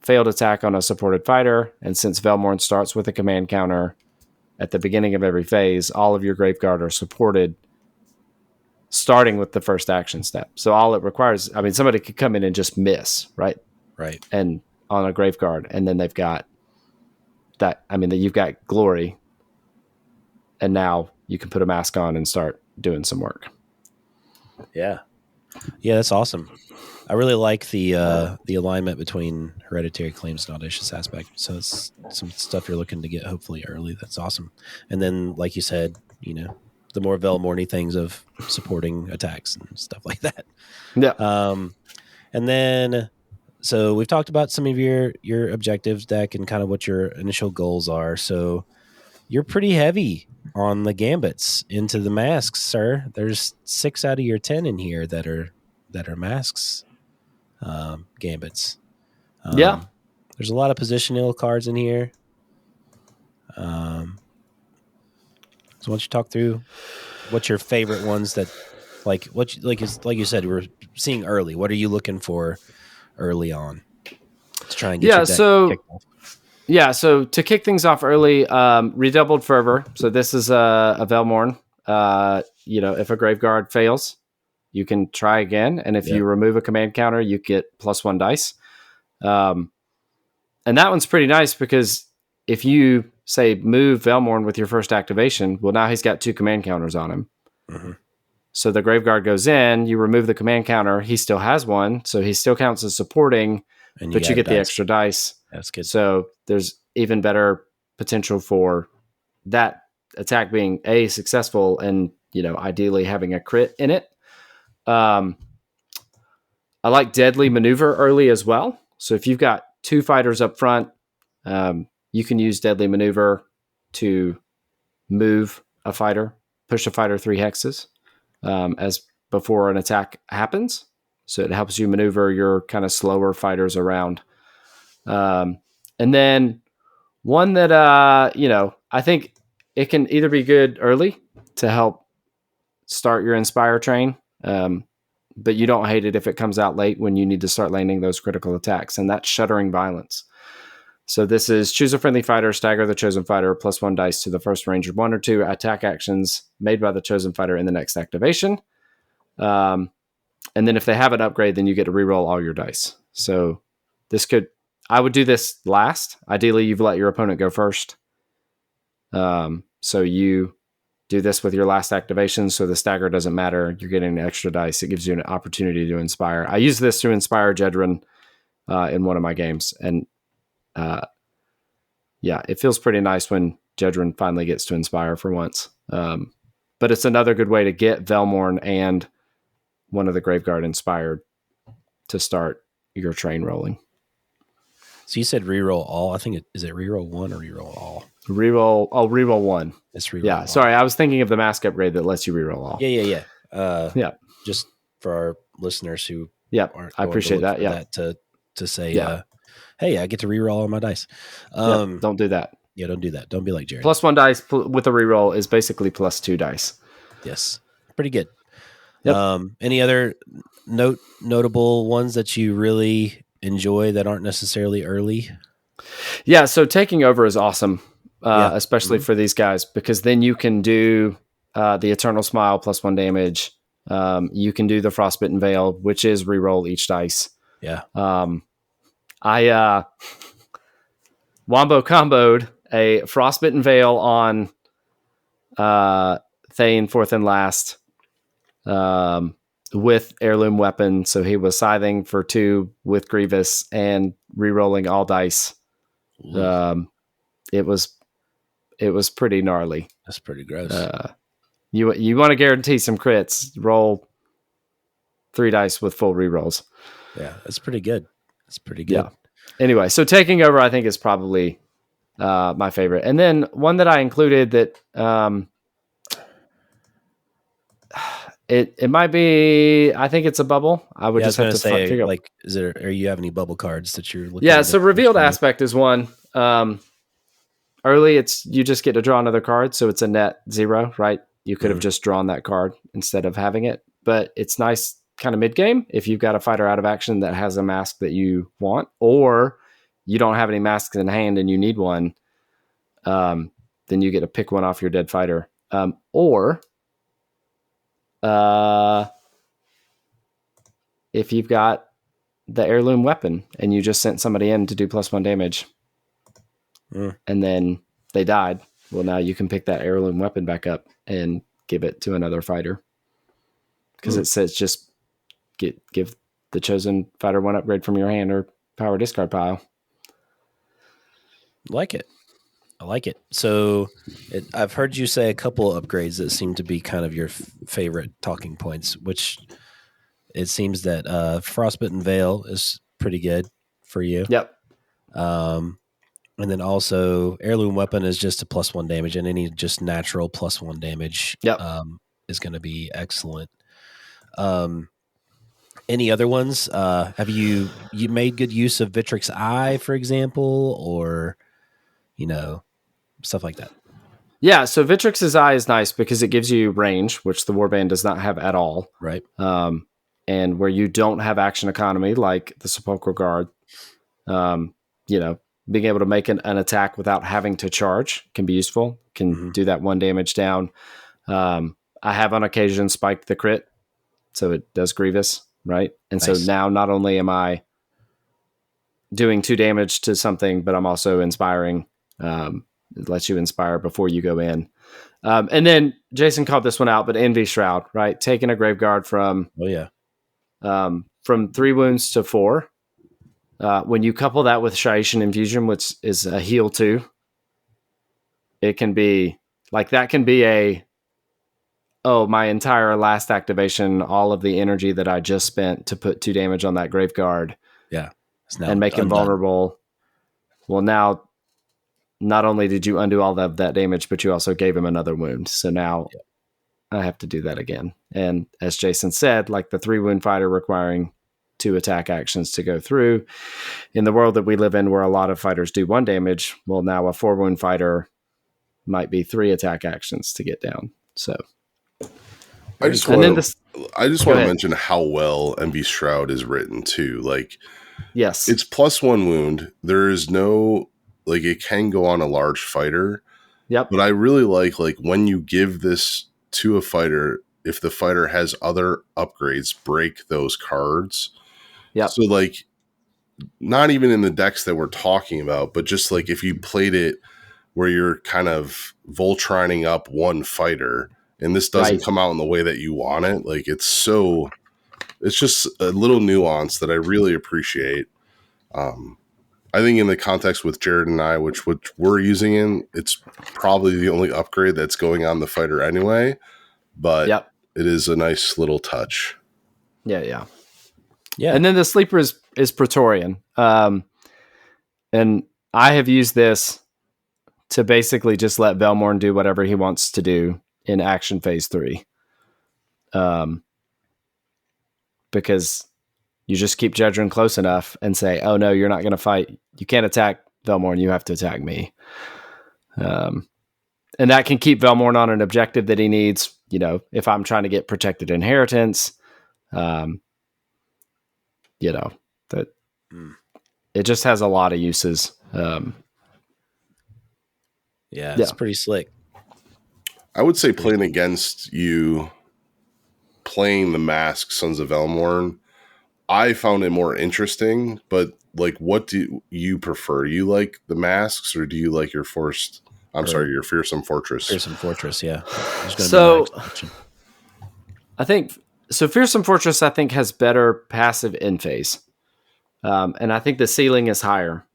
failed attack on a supported fighter. And since Velmorn starts with a command counter at the beginning of every phase, all of your Graveguard are supported starting with the first action step. So all it requires, somebody could come in and just miss, right? Right. And on a Graveguard, and then they've got that. You've got glory, and now you can put a mask on and start doing some work. Yeah, that's awesome. I really like the alignment between hereditary claims and Audacious Aspect. So it's some stuff you're looking to get hopefully early. That's awesome. And then, like you said, the more Velmorny things of supporting attacks and stuff like that. Yeah. And then, so we've talked about some of your objectives deck and kind of what your initial goals are. So you're pretty heavy on the gambits into the masks, sir. There's 6 out of your 10 in here that are masks, gambits. Yeah. There's a lot of positional cards in here. So why don't you talk through what's your favorite ones that, like you said, we're seeing early. What are you looking for early on to try and get your deck kicked off? Yeah, so to kick things off early, Redoubled Fervor. So this is a Velmorn. If a Graveguard fails, you can try again. And if you remove a command counter, you get +1 dice. And that one's pretty nice because if you, say, move Velmorn with your first activation, well, now he's got 2 command counters on him. Mm-hmm. So the Graveguard goes in, you remove the command counter, he still has 1, so he still counts as supporting, but you get the extra dice. That's good. So there's even better potential for that attack being successful and, ideally having a crit in it. I like Deadly Maneuver early as well. So if you've got 2 fighters up front, you can use Deadly Maneuver to move a fighter, push a fighter 3 hexes as before an attack happens. So it helps you maneuver your kind of slower fighters around. And then one that, I think it can either be good early to help start your Inspire train. but you don't hate it if it comes out late when you need to start landing those critical attacks, and that's Shuddering Violence. So this is choose a friendly fighter, stagger the chosen fighter, +1 dice to the first range of 1 or 2 attack actions made by the chosen fighter in the next activation. And then if they have an upgrade, then you get to reroll all your dice. So I would do this last. Ideally, you've let your opponent go first. So you do this with your last activation, so the stagger doesn't matter. You're getting an extra dice. It gives you an opportunity to inspire. I use this to inspire Jedrin in one of my games, and it feels pretty nice when Jedrin finally gets to inspire for once. But it's another good way to get Velmorn and one of the Graveguard inspired to start your train rolling. So you said reroll all. I think is it reroll 1 or reroll all? Reroll 1. It's reroll. Yeah, all. sorry, I was thinking of the mask upgrade that lets you reroll all. Yeah. Yeah. Just for our listeners who aren't I appreciate that. Yeah. That to say, hey, I get to reroll all my dice. Don't do that. Yeah, don't do that. Don't be like Jerod. +1 dice with a reroll is basically +2 dice. Yes, pretty good. Yep. Any other notable ones that you really enjoy that aren't necessarily early? Yeah, so taking over is awesome, especially for these guys, because then you can do the Eternal Smile +1 damage. You can do the Frostbitten Veil, which is reroll each dice. Yeah. I wombo comboed a Frostbitten Veil on Thane 4th and last with Heirloom Weapon. So he was scything for 2 with Grievous and re-rolling all dice. It was pretty gnarly. That's pretty gross. You want to guarantee some crits, roll 3 dice with full re-rolls. Yeah, that's pretty good. Yeah. Anyway, so taking over, I think, is probably my favorite. And then one that I included that it might be. I think it's a bubble. I would just have to figure out. Like, are you have any bubble cards that you're looking? Yeah. So revealed aspect is one. Early, you just get to draw another card, so it's a net 0, right? You could have just drawn that card instead of having it, but it's nice. Kind of mid game if you've got a fighter out of action that has a mask that you want, or you don't have any masks in hand and you need one, then you get to pick one off your dead fighter. Or if you've got the Heirloom Weapon and you just sent somebody in to do +1 damage and then they died, well, now you can pick that Heirloom Weapon back up and give it to another fighter, because it says just give the chosen fighter 1 upgrade from your hand or power discard pile. I like it. So I've heard you say a couple of upgrades that seem to be kind of your favorite talking points, which it seems that Frostbitten Veil is pretty good for you. Yep. And then also Heirloom Weapon is just a +1 damage, and any just natural +1 damage is going to be excellent. Any other ones? Have you made good use of Vitrix Eye, for example, or stuff like that? Yeah, so Vitrix's Eye is nice because it gives you range, which the Warband does not have at all. Right. And where you don't have action economy, like the Sepulchral Guard, being able to make an attack without having to charge can be useful. Can do that 1 damage down. I have on occasion spiked the crit, so it does Grievous. Right. And so now not only am I doing 2 damage to something, but I'm also inspiring. It lets you inspire before you go in. And then Jason called this one out, but Envy Shroud, right? Taking a Graveguard from 3 wounds to 4. When you couple that with Shaishan Infusion, which is a heal 2, it can be like that can be my entire last activation, all of the energy that I just spent to put 2 damage on that Graveguard and make him vulnerable. Well, now, not only did you undo all of that damage, but you also gave him another wound. So now I have to do that again. And as Jason said, like the 3 wound fighter requiring 2 attack actions to go through, in the world that we live in where a lot of fighters do 1 damage, well, now a 4 wound fighter might be 3 attack actions to get down. So... I just want to I just Go want to ahead. mention how well Envy Shroud is written too. Like, Yes. it's +1 wound. There is no, like, it can go on a large fighter. Yep. But I really like when you give this to a fighter, if the fighter has other upgrades, break those cards. Yep. So, like, not even in the decks that we're talking about, but just like if you played it where you're kind of Voltrining up one fighter and this doesn't Right. come out in the way that you want it, like, it's just a little nuance that I really appreciate. I think in the context with Jerod and I, which we're using in, it's probably the only upgrade that's going on the fighter anyway, but Yep. it is a nice little touch. Yeah. Yeah. And then the sleeper is Praetorian. And I have used this to basically just let Velmorn do whatever he wants to do in action phase 3. Because you just keep Jedrin close enough and say, oh no, you're not going to fight. You can't attack Velmorn. You have to attack me. And that can keep Velmorn on an objective that he needs. You know, if I'm trying to get protected inheritance, that it just has a lot of uses. It's pretty slick. I would say playing against you, playing the Mask Sons of Elmorn, I found it more interesting, but like, what do you prefer? You like the Masks or do you like your your Fearsome Fortress? Fearsome Fortress, yeah. So I think Fearsome Fortress, I think, has better passive end phase. And I think the ceiling is higher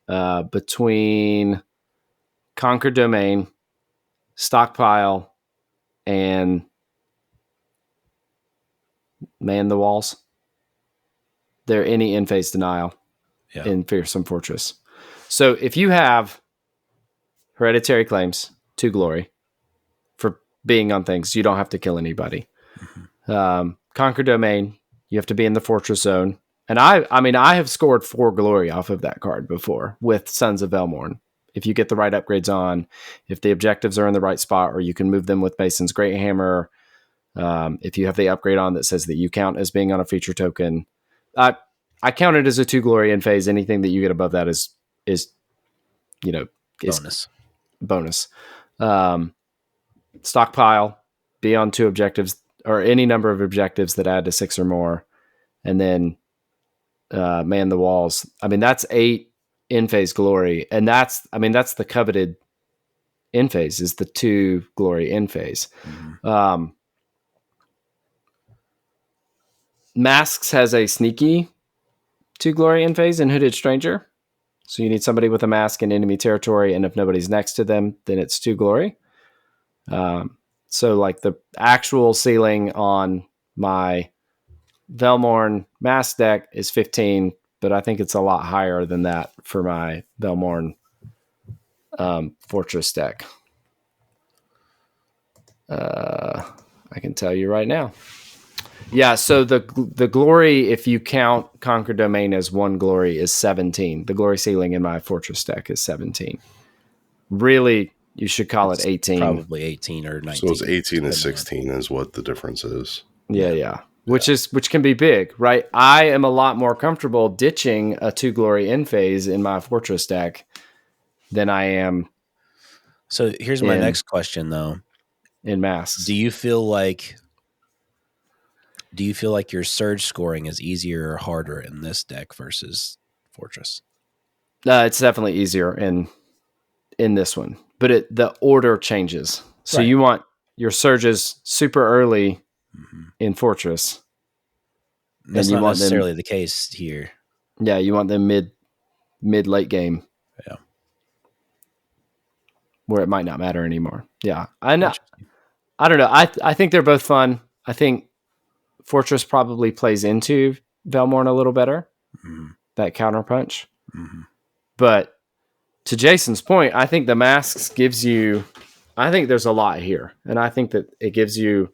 between Conquer Domain, Stockpile, and Man the Walls. There any end phase denial in Fearsome Fortress. So if you have Hereditary Claims, 2 glory for being on things, you don't have to kill anybody. Conquer Domain, you have to be in the Fortress Zone. And I have scored 4 glory off of that card before with Sons of Elmorn. If you get the right upgrades on, if the objectives are in the right spot, or you can move them with Mason's Great Hammer. If you have the upgrade on that says that you count as being on a feature token, I count it as a 2 glory in phase. Anything that you get above that is bonus. Stockpile, be on 2 objectives or any number of objectives that add to 6 or more, and then Man the Walls. I mean, that's 8 in phase glory, and that's the coveted in phase is the 2 glory in phase. Masks has a sneaky 2 glory in phase in Hooded Stranger. So you need somebody with a mask in enemy territory, and if nobody's next to them, then it's 2 glory. So like the actual ceiling on my Velmorn mask deck is 15, but I think it's a lot higher than that for my Velmorn Fortress deck. I can tell you right now. Yeah, so the glory, if you count Conquer Domain as 1 glory, is 17. The glory ceiling in my Fortress deck is 17. Really, you should call it 18. Probably 18 or 19. So it's 18 and 16 is what the difference is. Yeah. Which can be big, right? I am a lot more comfortable ditching a 2 glory in phase in my Fortress deck than I am. So here's my next question, though. In Masks, do you feel like your surge scoring is easier or harder in this deck versus Fortress? It's definitely easier in this one, but the order changes. So you want your surges super early in Fortress. That's not necessarily the case here. Yeah, you want them mid late game. Yeah, where it might not matter anymore. Yeah, I know. I don't know. I think they're both fun. I think Fortress probably plays into Velmorn a little better, that counterpunch. But to Jason's point, I think the Masks gives you, I think there's a lot here. And I think that it gives you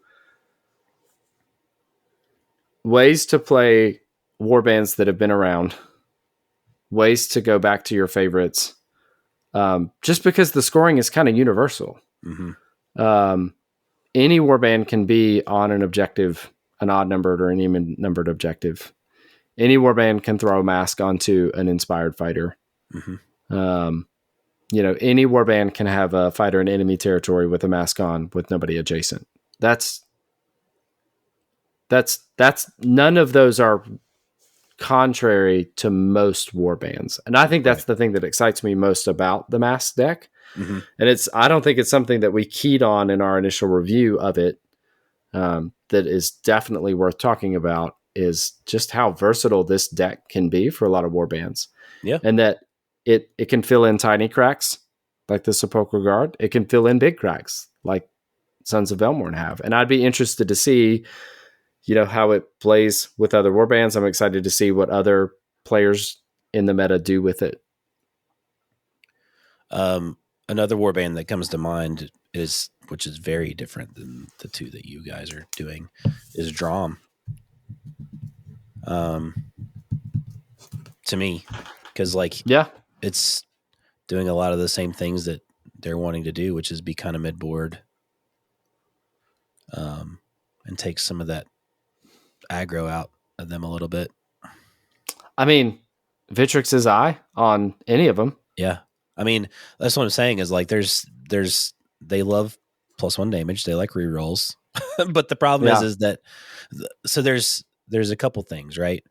ways to play warbands that have been around, ways to go back to your favorites, just because the scoring is kind of universal. Any warband can be on an objective an odd numbered or an even numbered objective. Any warband can throw a mask onto an inspired fighter. Mm-hmm. Any warband can have a fighter in enemy territory with a mask on with nobody adjacent. That's none of those are contrary to most warbands. And I think that's the thing that excites me most about the mask deck. Mm-hmm. And I don't think it's something that we keyed on in our initial review of it. That is definitely worth talking about is just how versatile this deck can be for a lot of warbands. Yeah. And that it can fill in tiny cracks like the Sepulchral Guard. It can fill in big cracks like Sons of Elmorn have. And I'd be interested to see, how it plays with other warbands. I'm excited to see what other players in the meta do with it. Another warband that comes to mind which is very different than the two that you guys are doing, is Drom. To me, because it's doing a lot of the same things that they're wanting to do, which is be kind of midboard, and take some of that aggro out of them a little bit. I mean, Vitrix's eye on any of them. Yeah. I mean, that's what I'm saying is they love +1 damage. They like rerolls, but the problem is that, so there's a couple things, right?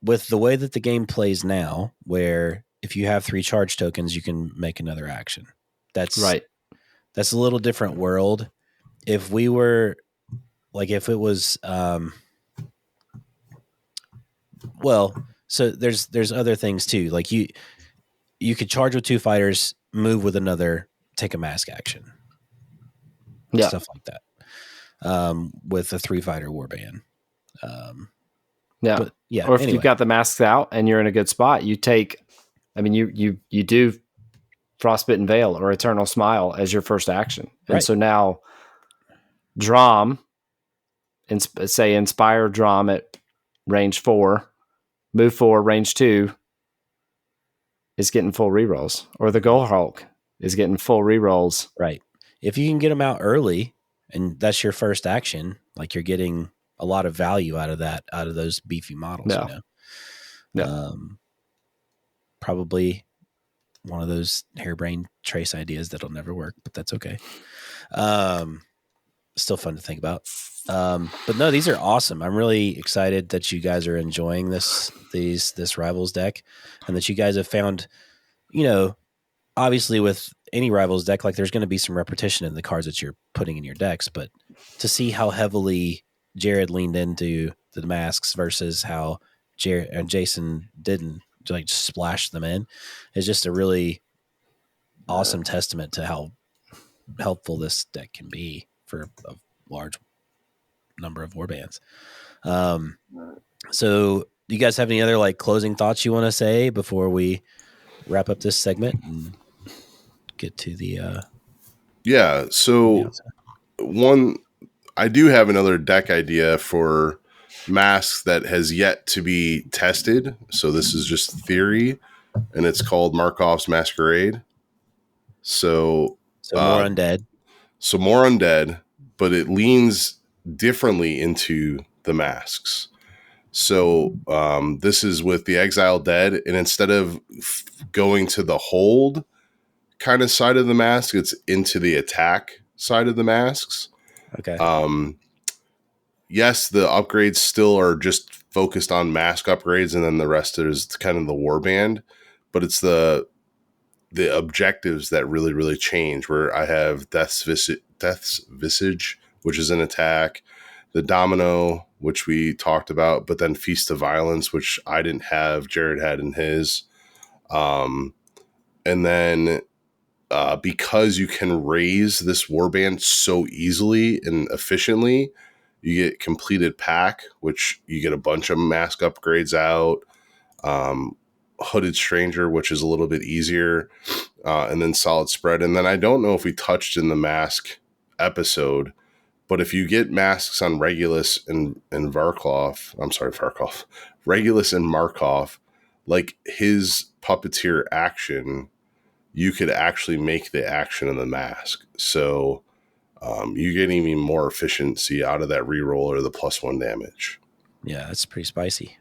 With the way that the game plays now, where if you have 3 charge tokens, you can make another action. That's right. That's a little different world. If we were if it was, so there's other things too. Like you could charge with 2 fighters, move with another, take a mask action. Yeah. Stuff like that. With a 3-fighter warband. Or if you've got the masks out and you're in a good spot, you take, you do Frostbitten Veil or Eternal Smile as your first action. And so now Drom, say Inspire Drom at range 4, move 4, range 2, is getting full rerolls, or the Gold Hulk is getting full rerolls. Right. If you can get them out early and that's your first action, you're getting a lot of value out of those beefy models. Probably one of those harebrained trace ideas that'll never work, but that's okay. Still fun to think about. But no, these are awesome. I'm really excited that you guys are enjoying this Rivals deck, and that you guys have found, obviously with any Rivals deck, there's going to be some repetition in the cards that you're putting in your decks, but to see how heavily Jerod leaned into the masks versus how Jerod and Jason didn't splash them in is just a really awesome testament to how helpful this deck can be for a large number of warbands. So do you guys have any other closing thoughts you want to say before we wrap up this segment and get to the one, I do have another deck idea for masks that has yet to be tested. So this is just theory, and it's called Markov's Masquerade. So more undead. So more undead, but it leans differently into the masks. So this is with the Exiled Dead, and instead of going to the hold kind of side of the mask, it's into the attack side of the masks. Okay. Yes, the upgrades still are just focused on mask upgrades, and then the rest is kind of the warband, but it's the objectives that really, really change, where I have Death's Visage, which is an attack, the Domino, which we talked about, but then Feast of Violence, which I didn't have, Jerod had in his. And then because you can raise this warband so easily and efficiently, you get Completed Pack, which you get a bunch of mask upgrades out. Hooded Stranger, which is a little bit easier. And then Solid Spread. And then I don't know if we touched in the mask episode, but if you get masks on Regulus and Varkov, Regulus and Markov, his puppeteer action, you could actually make the action of the mask. So you get even more efficiency out of that reroll or the +1 damage. Yeah, that's pretty spicy.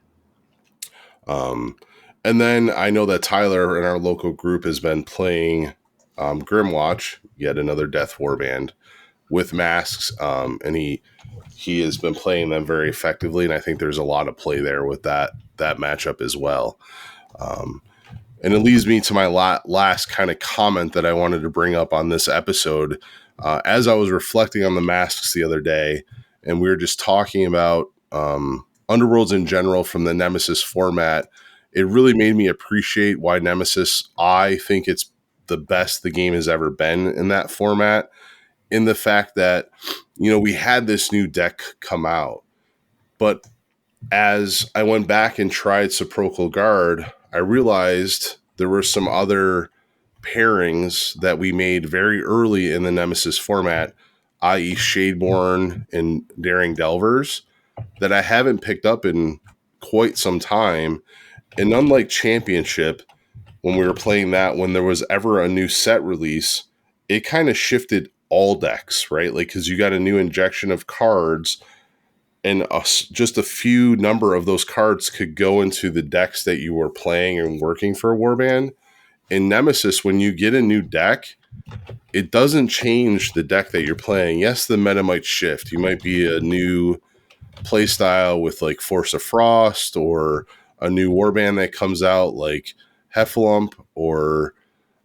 And then I know that Tyler in our local group has been playing Grimwatch, yet another Death Warband, with masks, and he has been playing them very effectively, and I think there's a lot of play there with that matchup as well. And it leads me to my last kind of comment that I wanted to bring up on this episode. As I was reflecting on the masks the other day, and we were just talking about Underworlds in general from the Nemesis format, it really made me appreciate why Nemesis, I think it's the best the game has ever been in that format, in the fact that, we had this new deck come out, but as I went back and tried Sepulchral Guard, I realized there were some other pairings that we made very early in the Nemesis format, i.e. Shadeborn and Daring Delvers, that I haven't picked up in quite some time. And unlike Championship, when we were playing that, when there was ever a new set release, it kind of shifted all decks, right? Like, because you got a new injection of cards, and just a few number of those cards could go into the decks that you were playing and working for Warband. In Nemesis, when you get a new deck, it doesn't change the deck that you're playing. Yes, the meta might shift. You might be a new playstyle with like Force of Frost, or a new warband that comes out like Heffalump or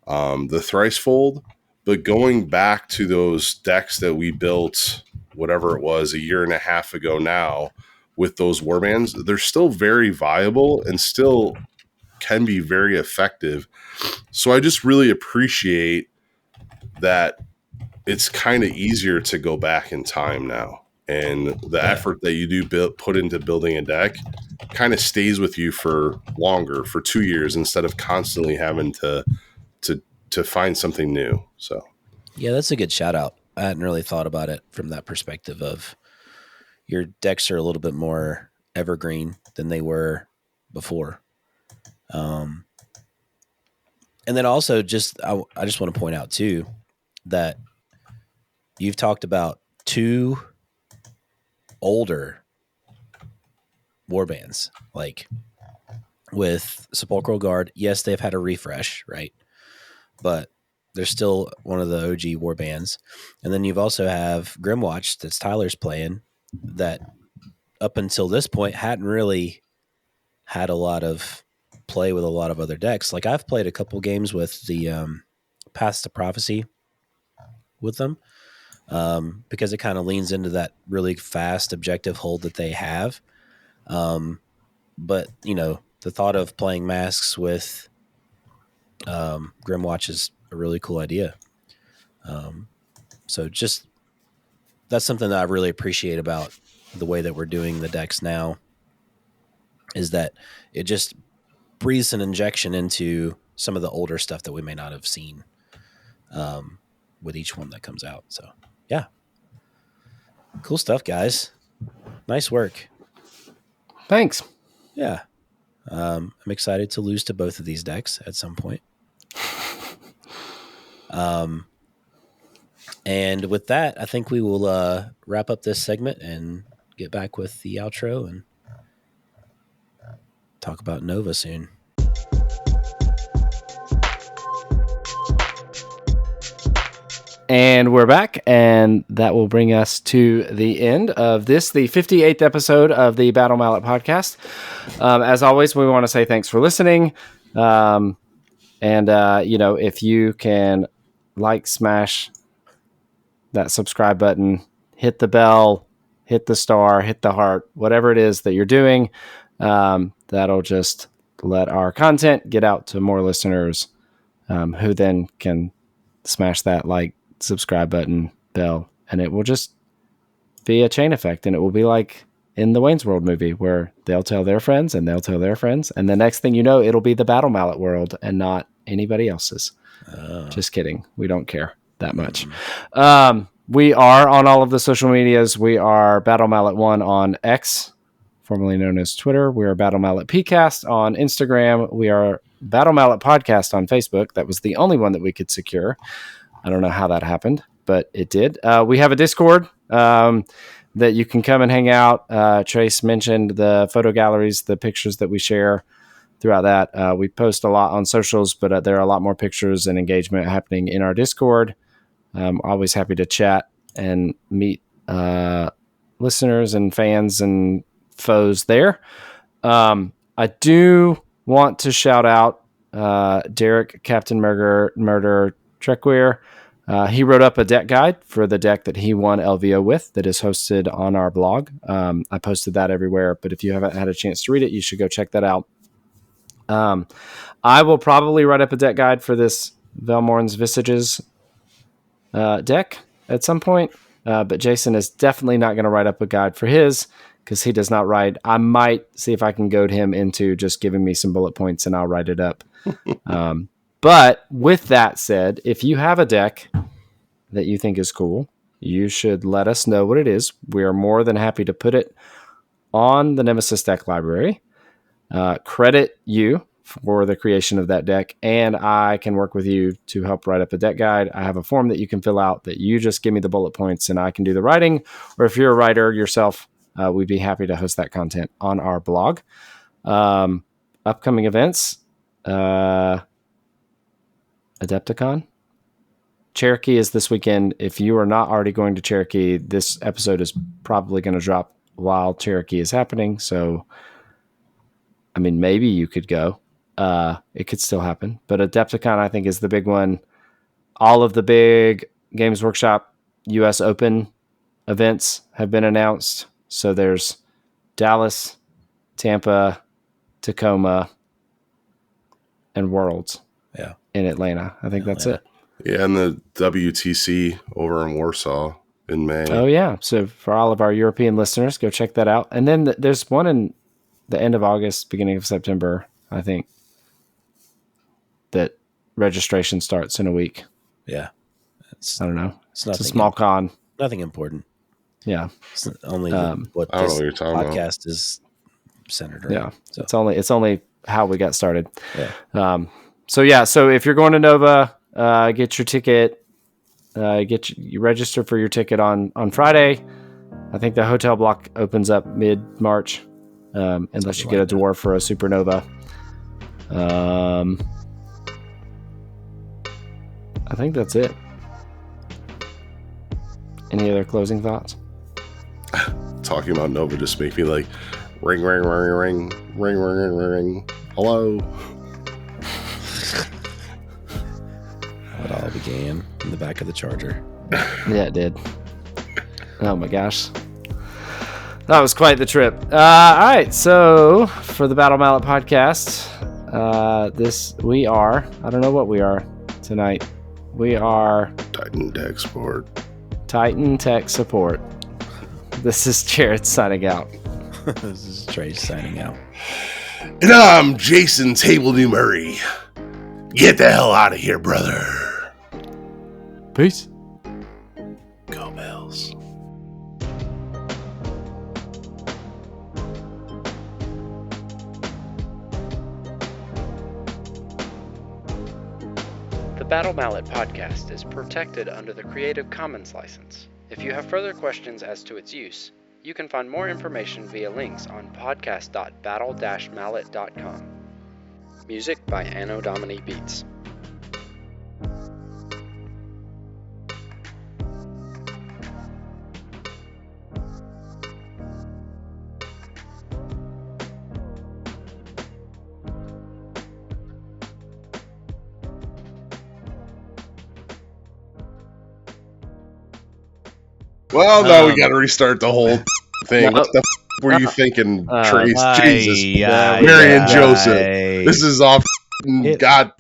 the Thricefold. But going back to those decks that we built, whatever it was, a year and a half ago now, with those warbands, they're still very viable and still can be very effective. So I just really appreciate that it's kind of easier to go back in time now. And the effort that you do put into building a deck kind of stays with you for longer, for 2 years, instead of constantly having to find something new. So, yeah, that's a good shout out. I hadn't really thought about it from that perspective of your decks are a little bit more evergreen than they were before. And then also I just want to point out too, that you've talked about 2 older warbands, like with Sepulchral Guard. Yes, they've had a refresh, right? But they're still one of the OG warbands. And then you've also have Grimwatch that's Tyler's playing, that up until this point hadn't really had a lot of play with a lot of other decks. Like, I've played a couple games with the Paths to Prophecy with them, because it kind of leans into that really fast objective hold that they have. But, the thought of playing masks with Grimwatch is a really cool idea. So just, that's something that I really appreciate about the way that we're doing the decks now, is that it just breathes an injection into some of the older stuff that we may not have seen with each one that comes out. So, yeah. Cool stuff, guys. Nice work. Thanks. Yeah. I'm excited to lose to both of these decks at some point. And with that, I think we will wrap up this segment and get back with the outro and talk about Nova soon. And we're back, and that will bring us to the end of this, the 58th episode of the Battle Mallet podcast. As always, we want to say thanks for listening. If you can smash that subscribe button, hit the bell, hit the star, hit the heart, whatever it is that you're doing, that'll just let our content get out to more listeners, who then can smash that subscribe button, bell, and it will just be a chain effect, and it will be like in the Wayne's World movie, where they'll tell their friends and they'll tell their friends, and the next thing you know, it'll be the Battle Mallet world and not anybody else's. Just kidding. We don't care that much. We are on all of the social medias. We are Battle Mallet 1 on X, formerly known as Twitter. We are Battle Mallet PCast on Instagram. We are Battle Mallet Podcast on Facebook. That was the only one that we could secure. I don't know how that happened. but it did. We have a Discord that you can come and hang out. Trace mentioned the photo galleries, the pictures that we share throughout that. We post a lot on socials, but there are a lot more pictures and engagement happening in our Discord. Always happy to chat and meet listeners and fans and foes there. I do want to shout out Derek, Captain Murder Trequeer. He wrote up a deck guide for the deck that he won LVO with that is hosted on our blog. I posted that everywhere, but if you haven't had a chance to read it, you should go check that out. I will probably write up a deck guide for this Velmorn's Visages deck at some point, but Jason is definitely not going to write up a guide for his because he does not write. I might see if I can goad him into just giving me some bullet points and I'll write it up. But with that said, if you have a deck that you think is cool, you should let us know what it is. We are more than happy to put it on the Nemesis deck library, credit you for the creation of that deck, and I can work with you to help write up a deck guide. I have a form that you can fill out that you just give me the bullet points and I can do the writing. Or if you're a writer yourself, we'd be happy to host that content on our blog. Upcoming events, Adepticon. Cherokee is this weekend. If you are not already going to Cherokee, this episode is probably going to drop while Cherokee is happening. So, I mean, maybe you could go. It could still happen. But Adepticon, I think, is the big one. All of the big Games Workshop US Open events have been announced. So there's Dallas, Tampa, Tacoma, and Worlds. Yeah. In Atlanta. I think that's it. Yeah, and the WTC over in Warsaw in May. Oh, yeah. So for all of our European listeners, go check that out. And then there's one in the end of August, beginning of September, I think, that registration starts in a week. Yeah. I don't know. It's a small con. Nothing important. Yeah. It's only what I don't know this what you're talking podcast is centered around. Yeah. So. It's only how we got started. Yeah. So if you're going to Nova, get your ticket, you register for your ticket on Friday. I think the hotel block opens up mid-March, unless you get a dwarf for a supernova. I think that's it. Any other closing thoughts? Talking about Nova just make me like ring, ring, ring, ring, ring, ring, ring, ring. Hello. It all began in the back of the Charger. Yeah, it did. Oh my gosh. That was quite the trip. All right, so for the Battle Mallet podcast, I don't know what we are tonight. We are Titan Tech Support. Titan Tech Support. This is Jerod signing out. This is Trace signing out. And I'm Jason Table New Murray. Get the hell out of here, brother. Peace. Go Bells. The Battle Mallet podcast is protected under the Creative Commons license. If you have further questions as to its use, you can find more information via links on podcast.battle-mallet.com. Music by Anno Domini Beats. Well, now we got to restart the whole thing. What the were you thinking, Trace? Jesus. Mary and Joseph. This is off. God